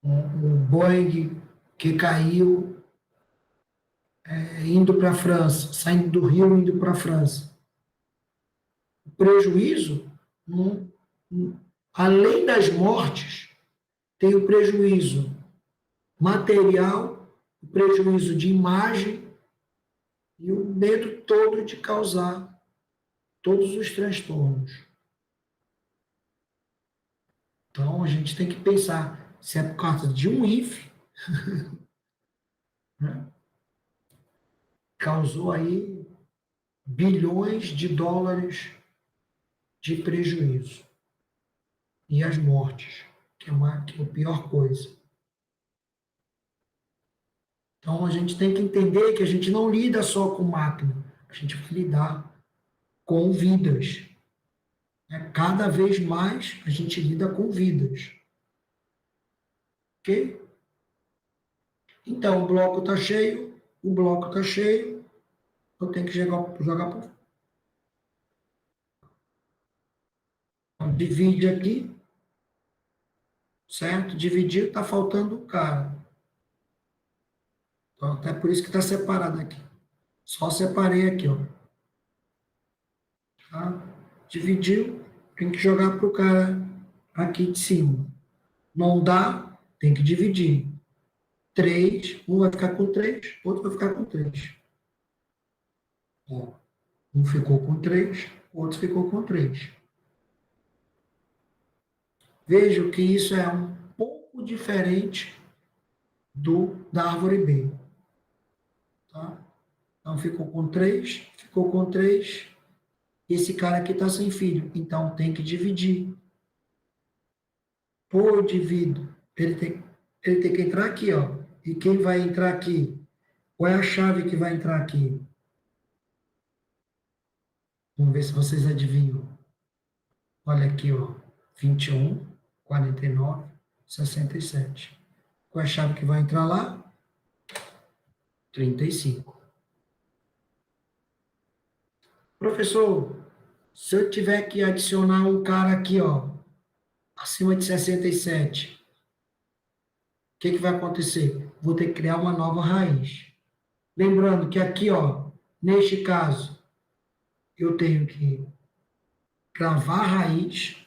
um Boeing que caiu indo para a França, saindo do Rio indo para a França. O prejuízo, além das mortes, tem o prejuízo material, o prejuízo de imagem e o medo todo de causar todos os transtornos. Então, a gente tem que pensar se é por causa de um if, né, causou aí bilhões de dólares de prejuízo. E as mortes, que é a pior coisa. Então, a gente tem que entender que a gente não lida só com máquina, a gente vai lidar com vidas. Né? Cada vez mais a gente lida com vidas. Ok? Então, o bloco está cheio, eu tenho que jogar por. Divide aqui, certo? Dividir, está faltando o cara. Então, até por isso que está separado aqui. Só separei aqui, ó. Tá? Dividiu, tem que jogar para o cara aqui de cima. Não dá, tem que dividir. 3, um vai ficar com 3, outro vai ficar com 3. Ó, Um ficou com 3, outro ficou com 3. Vejo que isso é um pouco diferente da árvore B. Tá? Então, ficou com 3, ficou com 3. Esse cara aqui está sem filho, então tem que dividir. Pô, divido. Ele tem que entrar aqui, ó. E quem vai entrar aqui? Qual é a chave que vai entrar aqui? Vamos ver se vocês adivinham. Olha aqui, ó. 21, 49, 67. Qual é a chave que vai entrar lá? 35. Professor, se eu tiver que adicionar um cara aqui, ó, acima de 67, o que vai acontecer? Vou ter que criar uma nova raiz. Lembrando que aqui, ó, neste caso, eu tenho que gravar a raiz,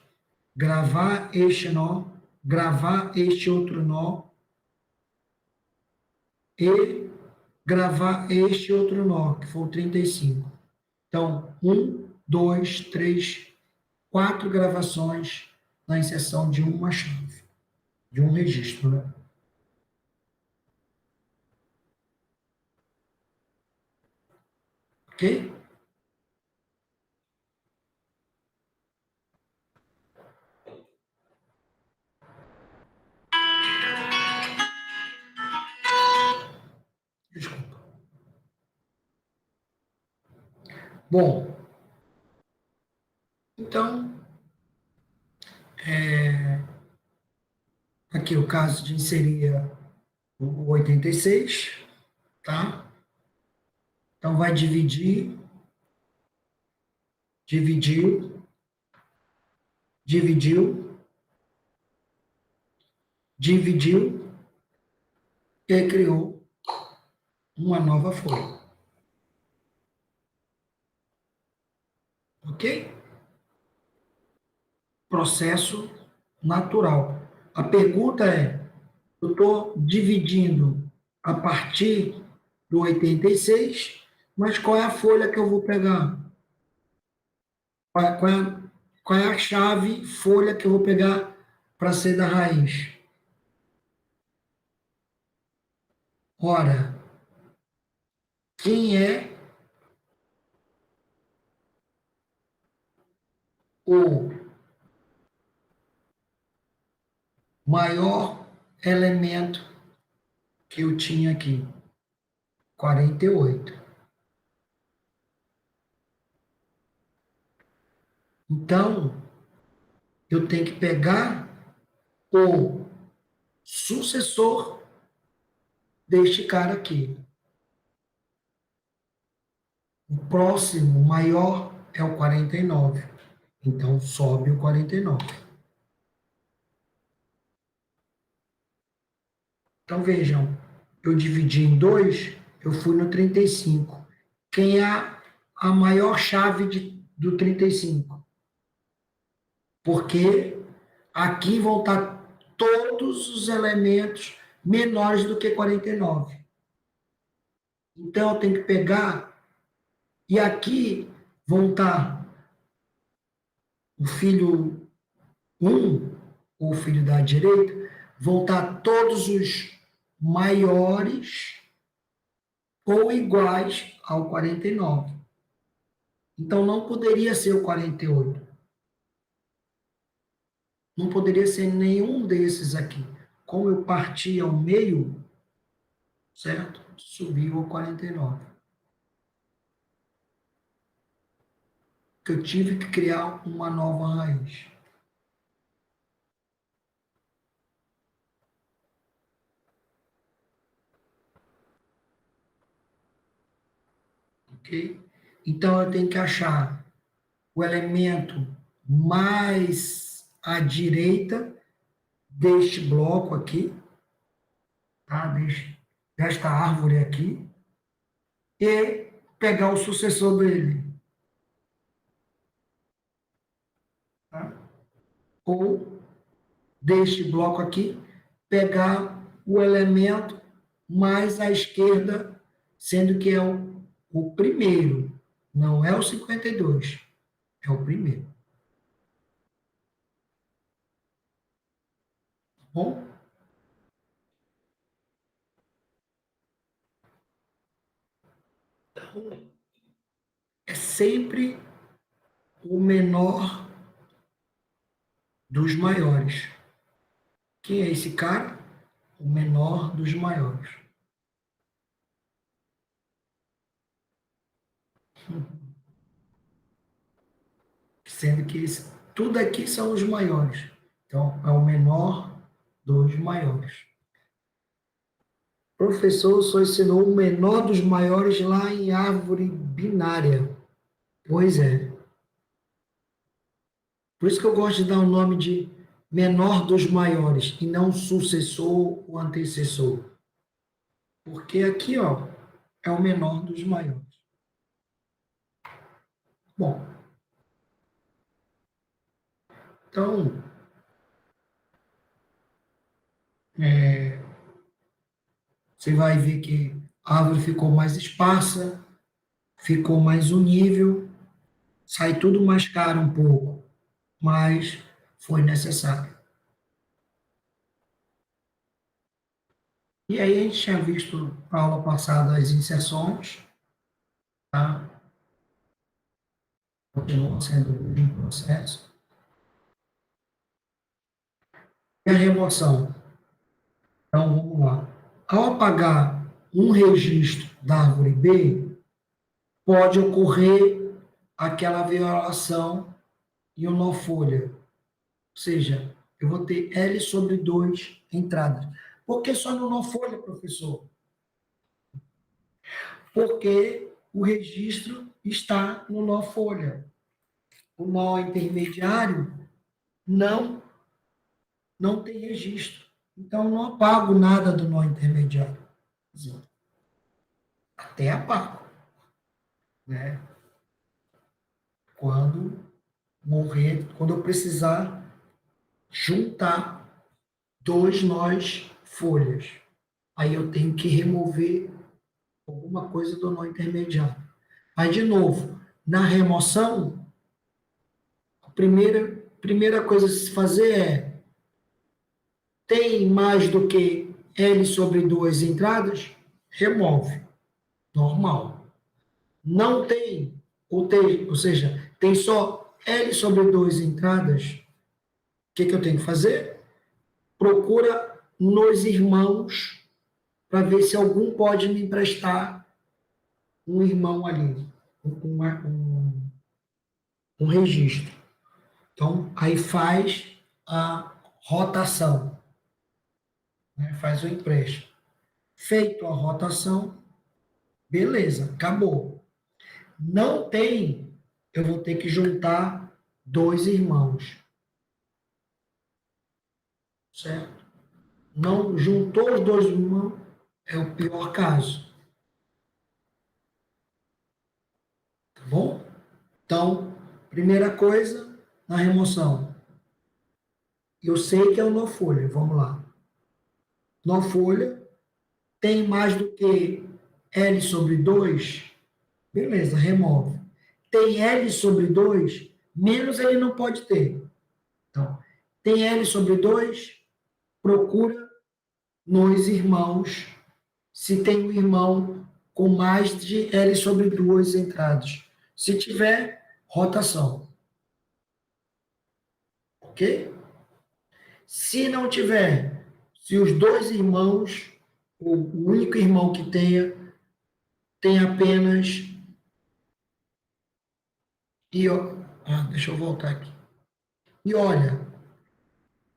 gravar este nó, gravar este outro nó e gravar este outro nó, que foi o 35. Então, 1, 2, 3, 4 gravações na inserção de uma chave, de um registro, né? Ok? Desculpa. Bom, então, aqui o caso de inserir o 86, tá? Então, vai dividir, dividiu, dividiu, dividiu e criou uma nova folha. Ok? Processo natural. A pergunta é, eu estou dividindo a partir do 86, mas qual é a folha que eu vou pegar? Qual é a chave, folha que eu vou pegar para ser da raiz? Ora, quem é o maior elemento que eu tinha aqui? 48. Então, eu tenho que pegar o sucessor deste cara aqui. O próximo maior é o 49. Então, sobe o 49. Então, vejam, eu dividi em 2, eu fui no 35. Quem é a maior chave do 35? Porque aqui vão estar todos os elementos menores do que 49. Então, eu tenho que pegar, e aqui vão estar o filho 1, ou o filho da direita, vão estar todos os maiores ou iguais ao 49. Então, não poderia ser o 48. Não poderia ser nenhum desses aqui. Como eu parti ao meio, certo? Subiu ao 49. Que eu tive que criar uma nova raiz. Ok? Então, eu tenho que achar o elemento mais à direita deste bloco aqui, tá? Desta árvore aqui, e pegar o sucessor dele. Tá? Ou deste bloco aqui, pegar o elemento mais à esquerda, sendo que é o primeiro. não é o 52, é o primeiro. Tá bom? Então, é sempre o menor dos maiores. Quem é esse cara? O menor dos maiores. Sendo que tudo aqui são os maiores. Então, é o menor dos maiores. Professor só ensinou o menor dos maiores lá em árvore binária. Pois é. Por isso que eu gosto de dar o nome de menor dos maiores e não sucessor ou antecessor. Porque aqui, ó, é o menor dos maiores. Bom, então, você vai ver que a árvore ficou mais esparsa, ficou mais unível, sai tudo mais caro um pouco, mas foi necessário. E aí a gente tinha visto na aula passada as inserções, tá? Continua sendo o mesmo processo. E a remoção? Então, vamos lá. Ao apagar um registro da árvore B, pode ocorrer aquela violação em uma folha. Ou seja, eu vou ter L sobre 2 entradas. Por que só no nó folha, professor? Porque o registro está no nó folha. O nó intermediário não, não tem registro. Então, não apago nada do nó intermediário. Até apago, né? Quando morrer, quando eu precisar juntar dois nós folhas. Aí eu tenho que remover alguma coisa do nó intermediário. Aí, de novo, na remoção, a primeira coisa a se fazer é: tem mais do que L sobre 2 entradas? Remove. Normal. Não tem, ou seja, tem só L sobre 2 entradas. O que eu tenho que fazer? Procura nos irmãos para ver se algum pode me emprestar um irmão ali, um, um registro. Então, aí faz a rotação, né? Faz o empréstimo. Feito a rotação, beleza, acabou. Não tem, eu vou ter que juntar dois irmãos, certo? Não juntou os dois irmãos, é o pior caso, tá bom? Então, primeira coisa, na remoção. Eu sei que é o nó folha, vamos lá. Nó folha tem mais do que L sobre 2, beleza, remove. Tem L sobre 2, menos ele não pode ter. Então, tem L sobre 2, procura nos irmãos, se tem um irmão com mais de L sobre 2 entradas. Se tiver, rotação. Ok? Se não tiver, se os dois irmãos, o único irmão que tenha, tem apenas. Deixa eu voltar aqui. E olha,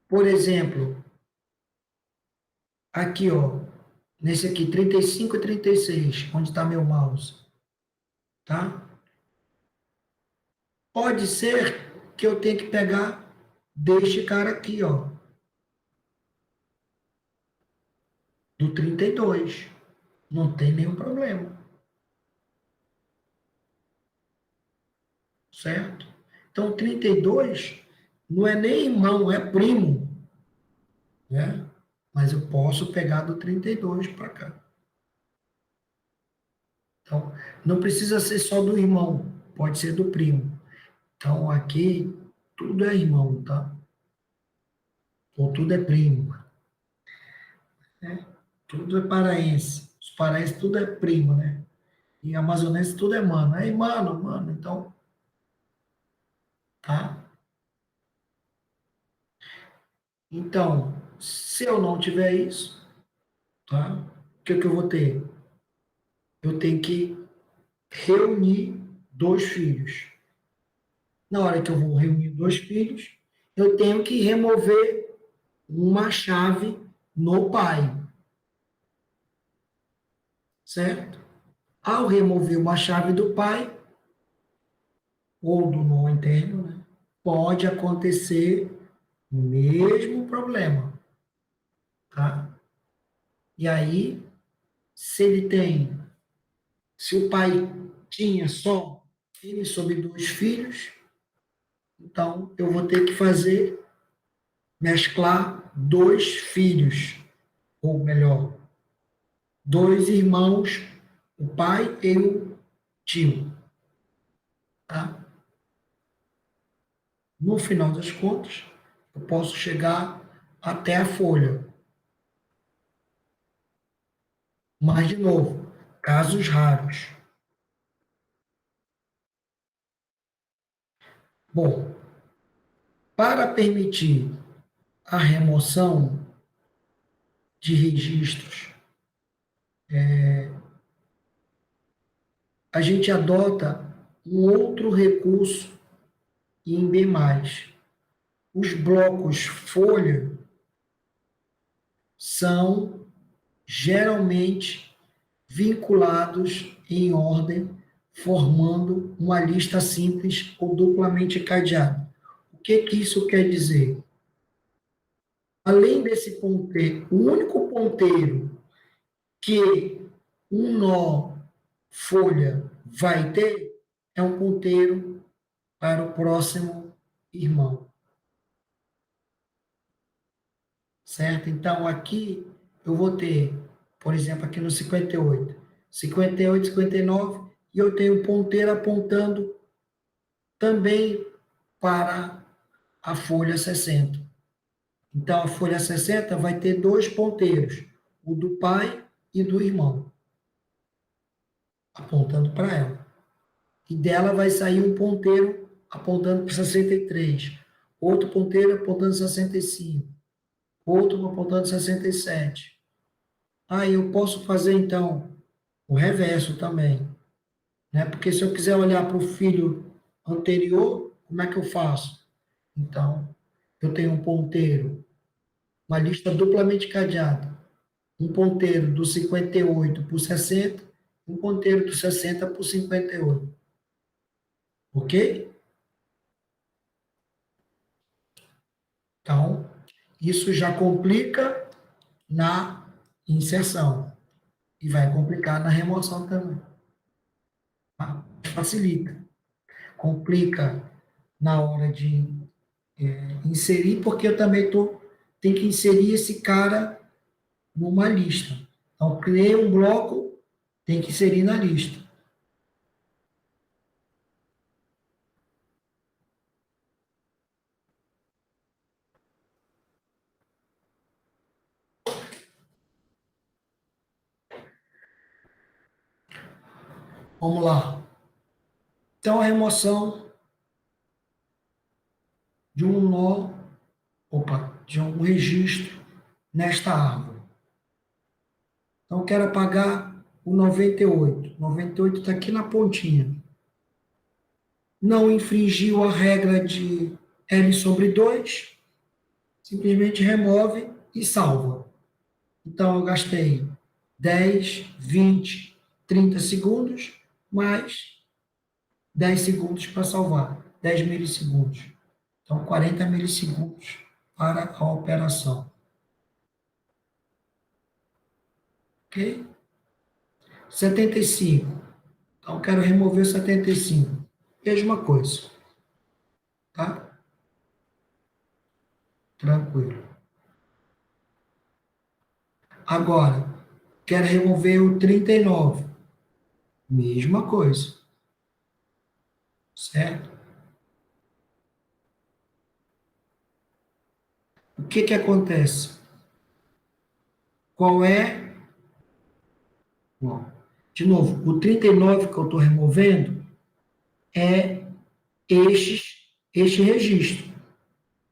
por exemplo, aqui, ó, nesse aqui, 35 e 36, onde está meu mouse, tá? Pode ser que eu tenha que pegar deste cara aqui, ó, do 32. Não tem nenhum problema, certo? Então, 32 não é nem irmão, é primo, né? Mas eu posso pegar do 32 para cá. Então, não precisa ser só do irmão. pode ser do primo. Então, aqui, tudo é irmão, tá? Ou tudo é primo, né? Tudo é paraense. Os paraenses, tudo é primo, né? E amazonense, tudo é mano. Aí, mano, então, tá? Então, se eu não tiver isso, tá? O que que eu vou ter? Eu tenho que reunir dois filhos. Na hora que eu vou reunir dois filhos, eu tenho que remover uma chave no pai, certo? Ao remover uma chave do pai, ou do nó interno, né, pode acontecer o mesmo problema, tá? E aí, se ele tem, se o pai tinha só ele sobre dois filhos, então eu vou ter que fazer, mesclar dois filhos, ou melhor, dois irmãos, o pai e o tio, tá? No final das contas, eu posso chegar até a folha. Mas, de novo, casos raros. Bom, para permitir a remoção de registros, a gente adota um outro recurso em B+. Os blocos folha são geralmente vinculados em ordem, formando uma lista simples ou duplamente cadeada. O que que isso quer dizer? Além desse ponteiro, o único ponteiro que um nó folha vai ter é um ponteiro para o próximo irmão, certo? Então, aqui eu vou ter, por exemplo, aqui no 58, 58, 59, e eu tenho um ponteiro apontando também para a folha 60. Então, a folha 60 vai ter dois ponteiros, o do pai e do irmão, apontando para ela. E dela vai sair um ponteiro apontando para 63, outro ponteiro apontando 65, outro apontando 67. Aí eu posso fazer, então, o reverso também, né? Porque se eu quiser olhar para o filho anterior, como é que eu faço? Então, eu tenho um ponteiro, uma lista duplamente cadeada, um ponteiro do 58 por 60, um ponteiro do 60 por 58. Ok? Então, isso já complica na inserção e vai complicar na remoção também. Tá? Facilita. Complica na hora de inserir, porque eu também tenho que inserir esse cara numa lista. Então, criei um bloco, tem que inserir na lista. Vamos lá. Então, a remoção de um nó, de um registro nesta árvore. Então, eu quero apagar o 98. 98 está aqui na pontinha. Não infringiu a regra de L sobre 2, simplesmente remove e salva. Então, eu gastei 10, 20, 30 segundos, mais 10 segundos para salvar, 10 milissegundos. Então, 40 milissegundos para a operação. Ok? 75. Então, quero remover o 75. Mesma coisa. Tá? Tranquilo. Agora, quero remover o 39. Mesma coisa. certo? O que que acontece? Qual é? Bom, de novo, o 39 que eu estou removendo é este registro.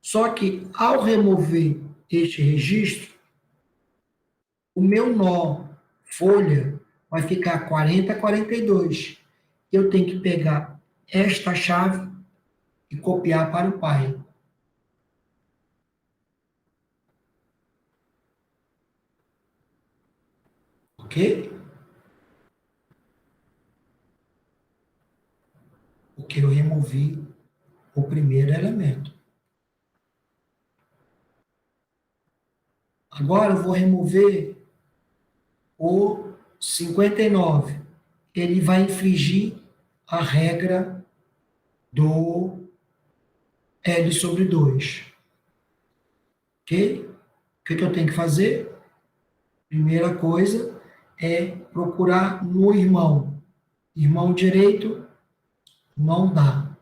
Só que, ao remover este registro, o meu nó folha vai ficar 40, 42. Eu tenho que pegar esta chave e copiar para o pai. Ok? Porque eu removi o primeiro elemento. Agora eu vou remover o 59. Ele vai infringir a regra do L sobre 2. Ok? O que eu tenho que fazer? Primeira coisa é procurar no irmão. Irmão direito não dá,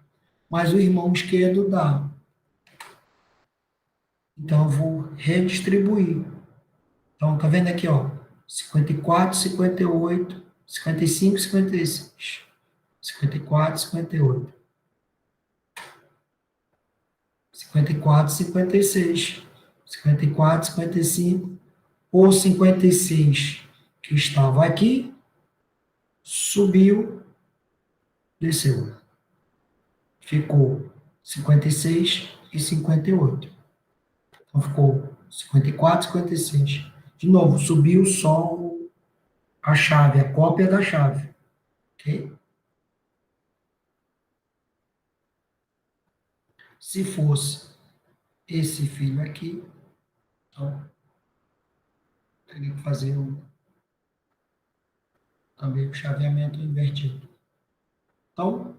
mas o irmão esquerdo dá. Então, eu vou redistribuir. Então, tá vendo aqui, ó? 54, 58, 55, 56. 54, 58. 54, 56. 54, 55. O 56 que estava aqui, subiu, desceu. Ficou 56 e 58. Então, ficou 54, 56. De novo, subiu só a chave, a cópia da chave. Ok? Se fosse esse filho aqui, então, teria que fazer também o chaveamento invertido. Então,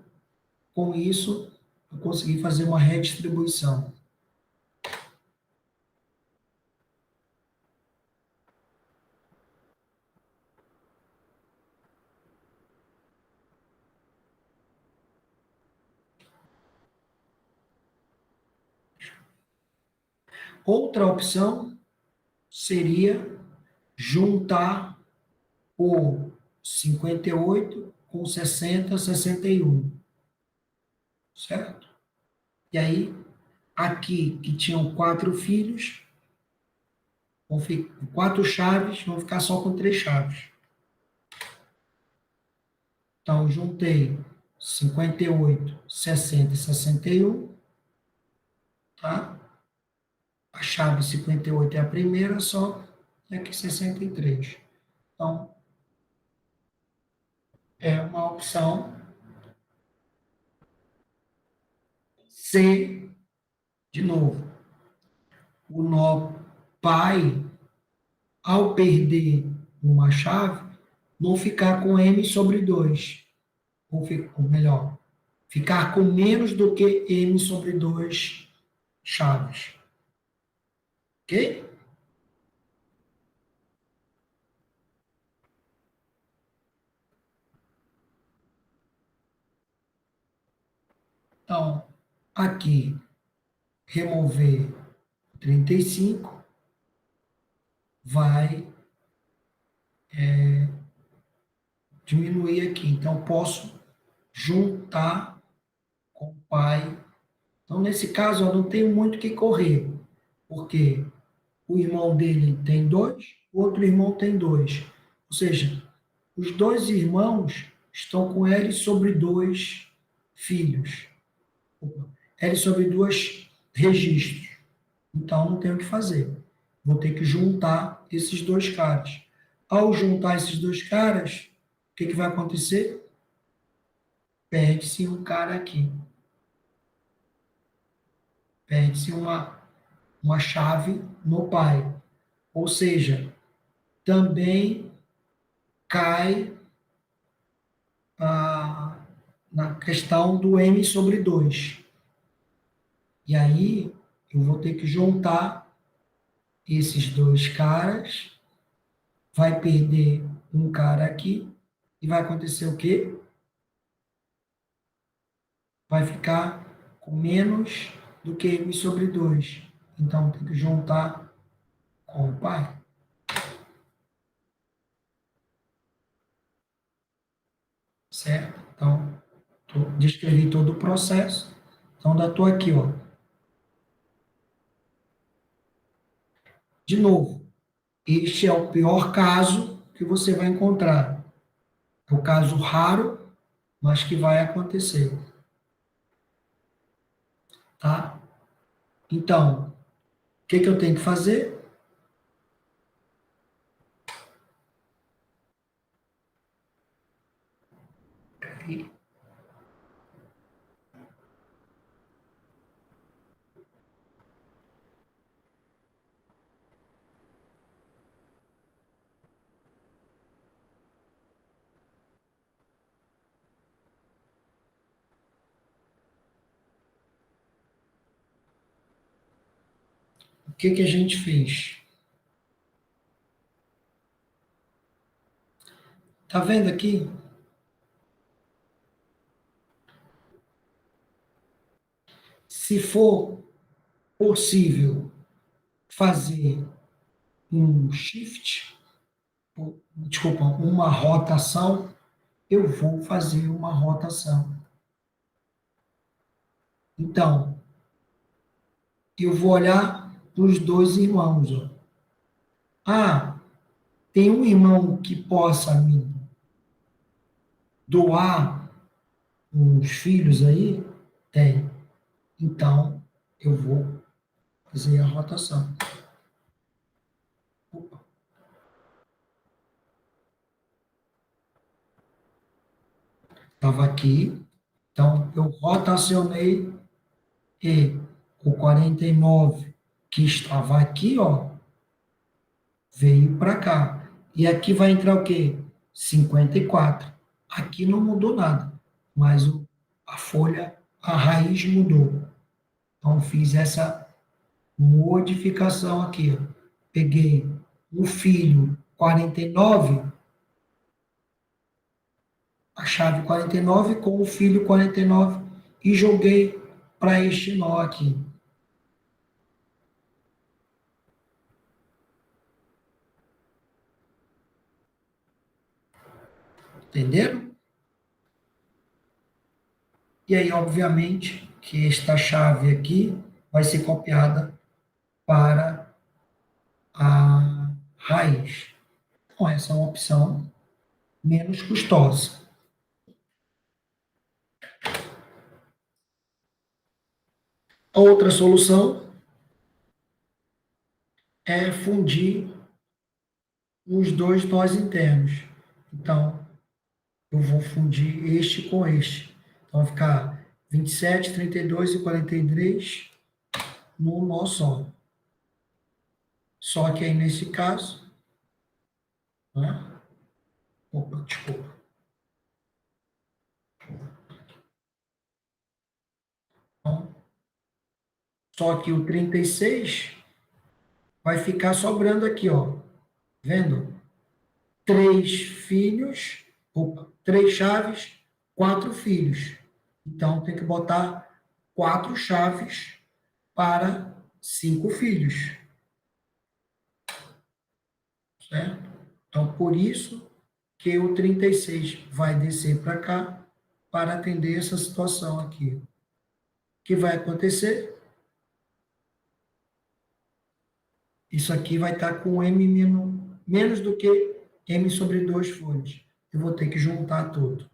com isso, eu consegui fazer uma redistribuição. Outra opção seria juntar o 58 com 60, 61. Certo? E aí, aqui, que tinham 4 filhos, vão ficar 4 chaves, vão ficar só com 3 chaves. Então, juntei 58, 60 e 61, tá? A chave 58 é a primeira só, e aqui 63. Então, é uma opção C, de novo. O nó pai, ao perder uma chave, vão ficar com M sobre 2. Ou melhor, ficar com menos do que M sobre 2 chaves. Ok? Então, aqui, remover 35 vai diminuir aqui. Então, posso juntar com o pai. Então, nesse caso, eu não tenho muito o que correr, porque o irmão dele tem 2, o outro irmão tem 2. Ou seja, os dois irmãos estão com L sobre 2 filhos. L sobre 2 registros. Então, não tenho o que fazer. Vou ter que juntar esses dois caras. Ao juntar esses dois caras, o que vai acontecer? Perde-se um cara aqui. Perde-se uma chave no pai. Ou seja, também cai na questão do M sobre 2. E aí, eu vou ter que juntar esses dois caras, vai perder um cara aqui, e vai acontecer o quê? vai ficar com menos do que m sobre 2. Então, tem que juntar com o pai. Certo? Então, descrevi todo o processo. Então, ainda estou aqui, ó. De novo, este é o pior caso que você vai encontrar. É o caso raro, mas que vai acontecer. Tá? Então, o que eu tenho que fazer? O que a gente fez? Tá vendo aqui? Se for possível fazer um shift, desculpa, uma rotação, eu vou fazer uma rotação. Então, eu vou olhar para os dois irmãos. Ó. Ah, tem um irmão que possa me doar uns filhos aí? Tem. Então, eu vou fazer a rotação. Estava aqui, então eu rotacionei e o 49 que estava aqui, ó, veio para cá. E aqui vai entrar o quê? 54. Aqui não mudou nada, mas a folha, a raiz mudou. Então, fiz essa modificação aqui. Ó. Peguei o filho 49, a chave 49 com o filho 49 e joguei para este nó aqui. Entenderam? E aí, obviamente, que esta chave aqui vai ser copiada para a raiz. Então, essa é uma opção menos custosa. A outra solução é fundir os dois nós internos. Então, eu vou fundir este com este. Então, vai ficar 27, 32 e 43 num nó só. Só que aí, nesse caso, né? Opa, desculpa. Então, só que o 36 vai ficar sobrando aqui, ó. Vendo? 3 filhos, opa, 3 chaves, 4 filhos. Então, tem que botar 4 chaves para 5 filhos. Certo? Então, por isso que o 36 vai descer para cá para atender essa situação aqui. O que vai acontecer? Isso aqui vai estar com m menos do que m sobre 2 folhas. Eu vou ter que juntar tudo.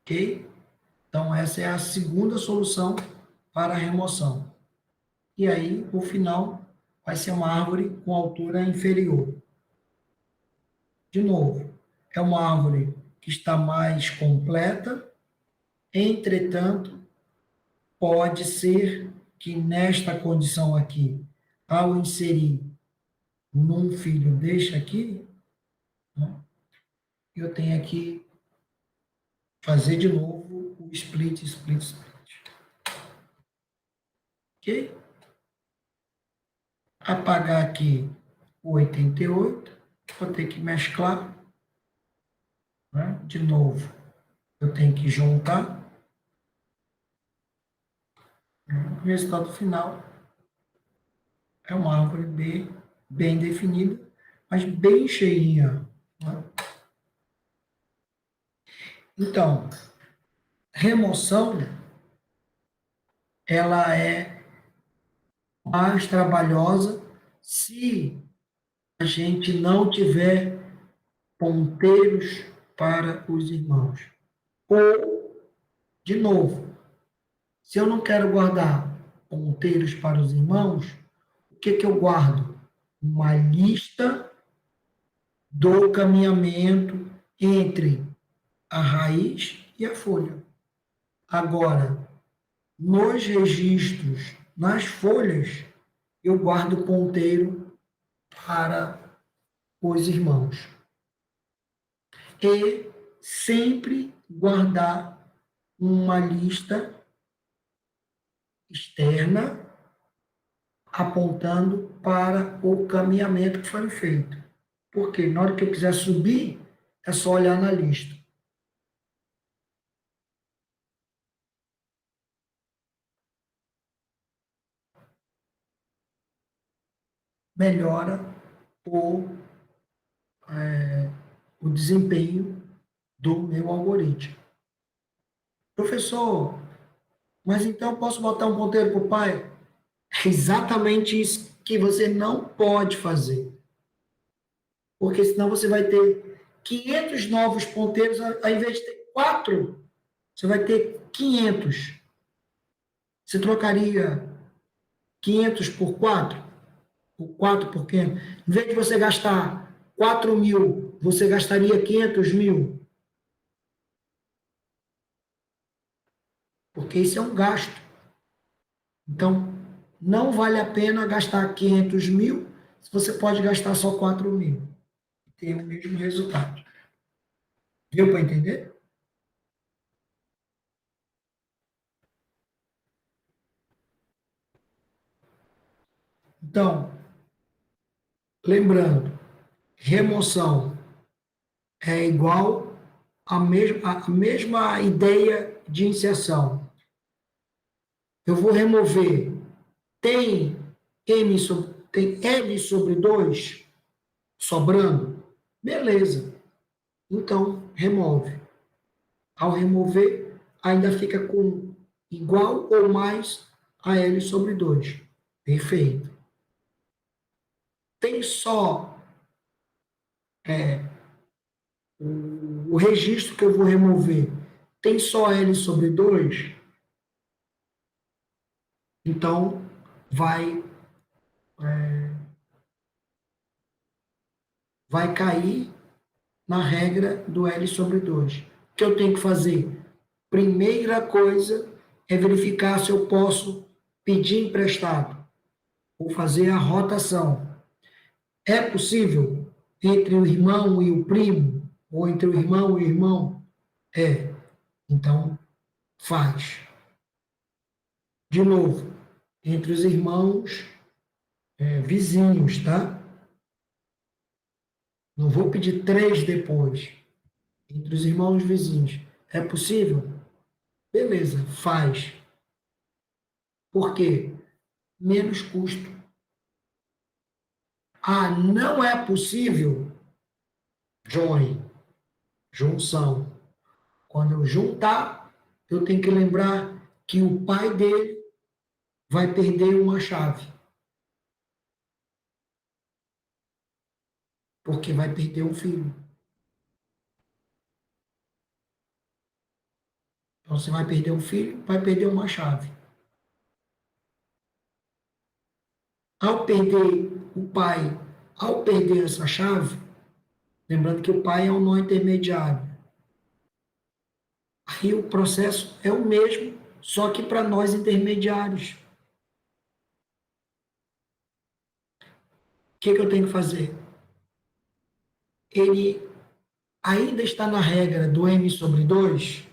Ok? Então, essa é a segunda solução para a remoção. E aí, o final vai ser uma árvore com altura inferior. De novo, é uma árvore que está mais completa, entretanto, pode ser que nesta condição aqui, ao inserir num filho deste aqui, né, eu tenha que fazer de novo o split, split, split. Ok? Apagar aqui o 88, vou ter que mesclar né? De novo, eu tenho que juntar. O resultado final é uma árvore B bem definida, mas bem cheinha, né? Então, remoção, ela é mais trabalhosa se a gente não tiver ponteiros para os irmãos. Ou, de novo, se eu não quero guardar ponteiros para os irmãos, o que que eu guardo? Uma lista do caminhamento entre a raiz e a folha. Agora, nos registros, nas folhas, eu guardo ponteiro para os irmãos. E sempre guardar uma lista externa apontando para o caminhamento que foi feito. Porque na hora que eu quiser subir, é só olhar na lista. Melhora o, o desempenho do meu algoritmo. Professor, mas então eu posso botar um ponteiro para o pai? É exatamente isso que você não pode fazer. Porque senão você vai ter 500 novos ponteiros, ao invés de ter 4, você vai ter 500. Você trocaria 500 por 4? Por 4 por 500? Em vez de você gastar 4.000, você gastaria 500.000? Porque isso é um gasto. Então, não vale a pena gastar 500.000 se você pode gastar só 4.000. Tem o mesmo resultado. Deu para entender? Então, lembrando, remoção é igual à mesma ideia de inserção. Eu vou remover, tem tem L sobre 2 sobrando? Beleza. Então, remove. Ao remover, ainda fica com igual ou mais a L sobre 2. Perfeito. Tem só o registro que eu vou remover, tem só L sobre 2, então vai, vai cair na regra do L sobre 2. O que eu tenho que fazer? Primeira coisa é verificar se eu posso pedir emprestado ou fazer a rotação. É possível entre o irmão e o primo, ou entre o irmão e o irmão? É. Então, faz. De novo, entre os irmãos vizinhos, tá? Não vou pedir 3 depois. Entre os irmãos vizinhos. É possível? Beleza, faz. Por quê? Menos custo. Ah, não é possível? Join. Junção. Quando eu juntar, eu tenho que lembrar que o pai dele vai perder uma chave. Porque vai perder um filho. Então, você vai perder um filho, vai perder uma chave. Ao perder o pai, ao perder essa chave, lembrando que o pai é um nó intermediário, aí o processo é o mesmo, só que para nós intermediários. O que, que eu tenho que fazer? Ele ainda está na regra do M sobre 2?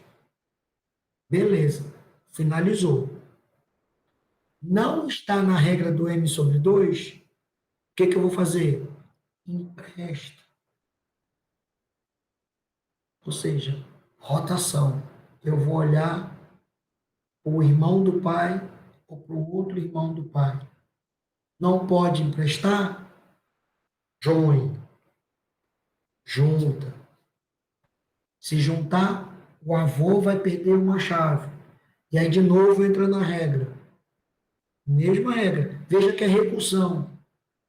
Beleza, finalizou. Não está na regra do M sobre 2? O que, que eu vou fazer? Empresta. Ou seja, rotação. Eu vou olhar o irmão do pai ou para o outro irmão do pai. Não pode emprestar? Join, junta. Se juntar, o avô vai perder uma chave. E aí, de novo, entra na regra. Mesma regra. Veja que é recursão.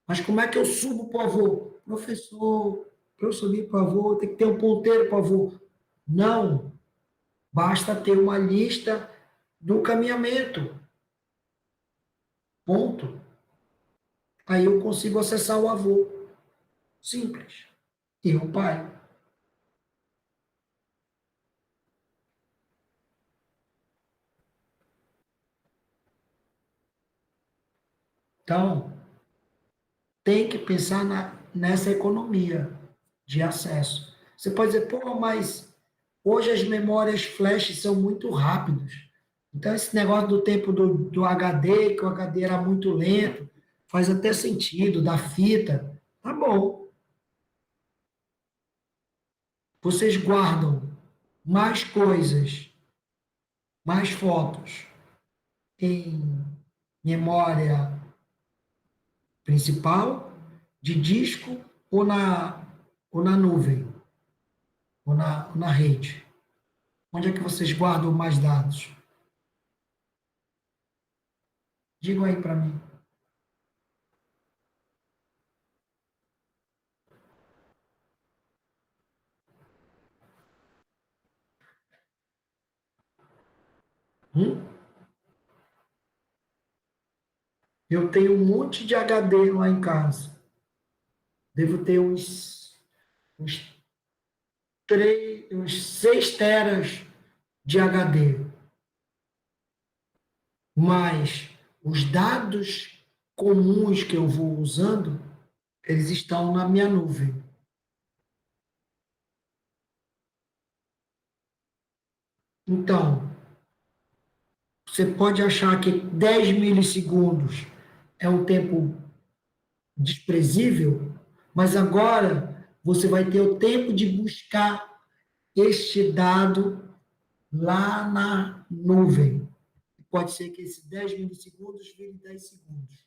Mas como é que eu subo para o avô? Professor, para eu subir para o avô, tem que ter um ponteiro para o avô. Não. Basta ter uma lista do caminhamento. Ponto. Aí eu consigo acessar o avô. Simples. E o pai. Então, tem que pensar nessa economia de acesso. Você pode dizer, pô, mas hoje as memórias flash são muito rápidas. Então, esse negócio do tempo do HD, que o HD era muito lento, faz até sentido, da fita. Tá bom. Vocês guardam mais coisas, mais fotos em memória principal, de disco ou na nuvem, ou na rede. Onde é que vocês guardam mais dados? Digam aí para mim. Hum? Eu tenho um monte de HD lá em casa. Devo ter uns 6 teras de HD. Mas os dados comuns que eu vou usando, eles estão na minha nuvem. Então, você pode achar que 10 milissegundos é um tempo desprezível, mas agora você vai ter o tempo de buscar este dado lá na nuvem. Pode ser que esses 10 milissegundos virem 10 segundos.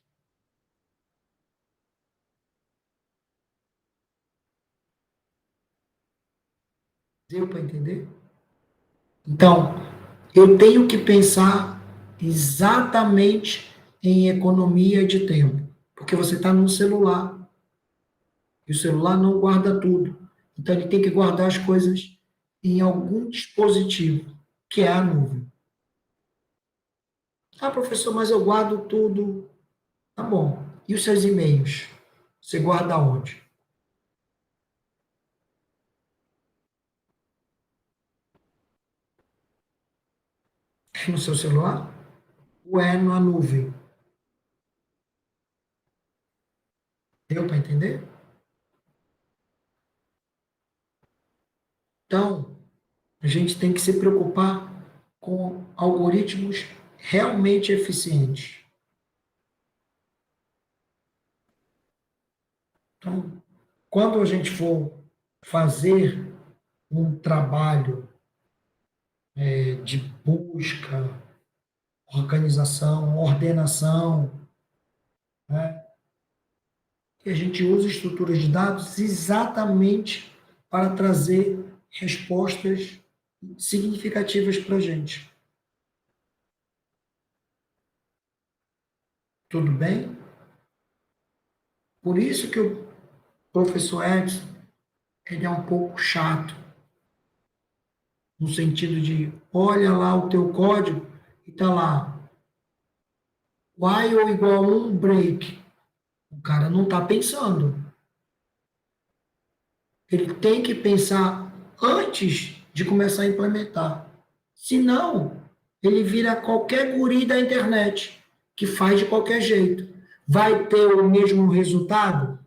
Deu para entender? Então, eu tenho que pensar exatamente em economia de tempo, porque você está no celular, e o celular não guarda tudo. Então, ele tem que guardar as coisas em algum dispositivo, que é a nuvem. Ah, professor, mas eu guardo tudo. Tá bom. E os seus e-mails? Você guarda onde? É no seu celular? Ou é na nuvem? Deu para entender? Então, a gente tem que se preocupar com algoritmos realmente eficientes. Então, quando a gente for fazer um trabalho de busca, organização, ordenação, né, que a gente usa estruturas de dados exatamente para trazer respostas significativas para a gente. Tudo bem? Por isso que o professor Edson, ele é um pouco chato, no sentido de, olha lá o teu código e está lá, while igual a um break. O cara não está pensando. Ele tem que pensar antes de começar a implementar. Senão, ele vira qualquer guri da internet, que faz de qualquer jeito. Vai ter o mesmo resultado?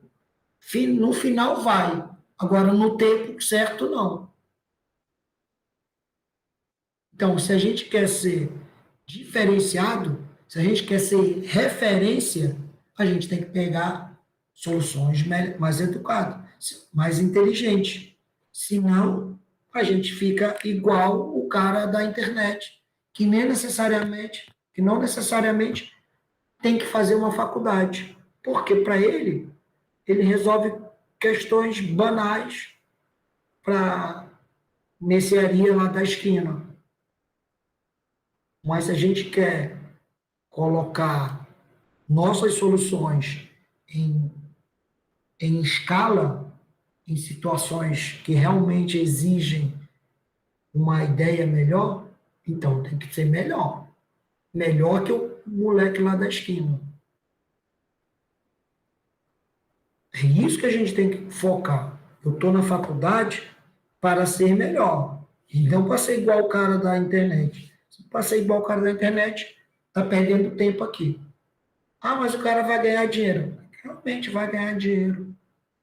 No final vai. Agora, no tempo certo, não. Então, se a gente quer ser diferenciado, se a gente quer ser referência, a gente tem que pegar soluções mais educadas, mais inteligentes. Senão, a gente fica igual o cara da internet, que não necessariamente tem que fazer uma faculdade, porque para ele resolve questões banais para mercearia lá da esquina. Mas se a gente quer colocar nossas soluções em, em escala, em situações que realmente exigem uma ideia melhor, então tem que ser melhor. Melhor que o moleque lá da esquina. É isso que a gente tem que focar. Eu estou na faculdade para ser melhor. E não para ser igual o cara da internet. Se para ser igual o cara da internet, está perdendo tempo aqui. Ah, mas o cara vai ganhar dinheiro. Realmente vai ganhar dinheiro.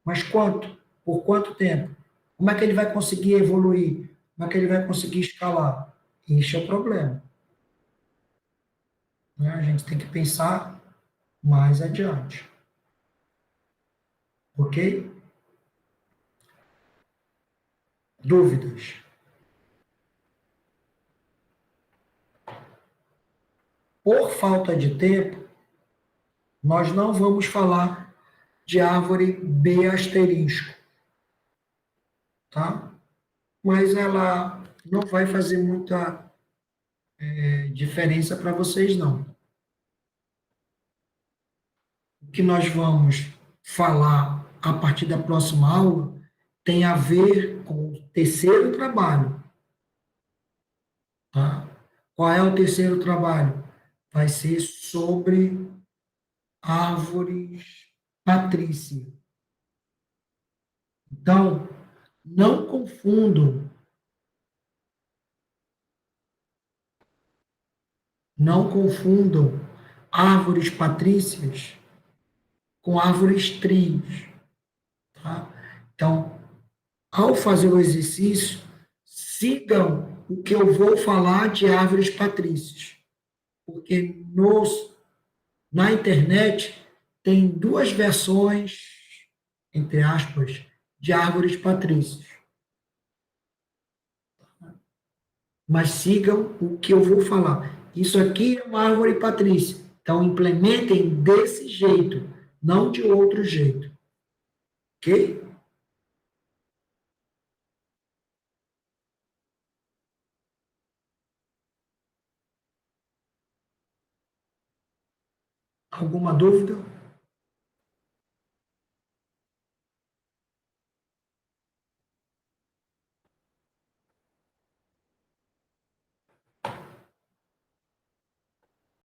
Mas quanto? Por quanto tempo? Como é que ele vai conseguir evoluir? Como é que ele vai conseguir escalar? Esse é o problema. Né? A gente tem que pensar mais adiante. Ok? Dúvidas? Por falta de tempo, nós não vamos falar de árvore B asterisco, tá? Mas ela não vai fazer muita diferença para vocês, não. O que nós vamos falar a partir da próxima aula tem a ver com o terceiro trabalho, tá? Qual é o terceiro trabalho? Vai ser sobre árvores patrícias. Então, não confundam, não confundam árvores patrícias com árvores trios, tá? Então, ao fazer o exercício, sigam o que eu vou falar de árvores patrícias, porque na internet tem duas versões, entre aspas, de árvores patrícias. Mas sigam o que eu vou falar. Isso aqui é uma árvore patrícia. Então, implementem desse jeito, não de outro jeito. Ok? Alguma dúvida?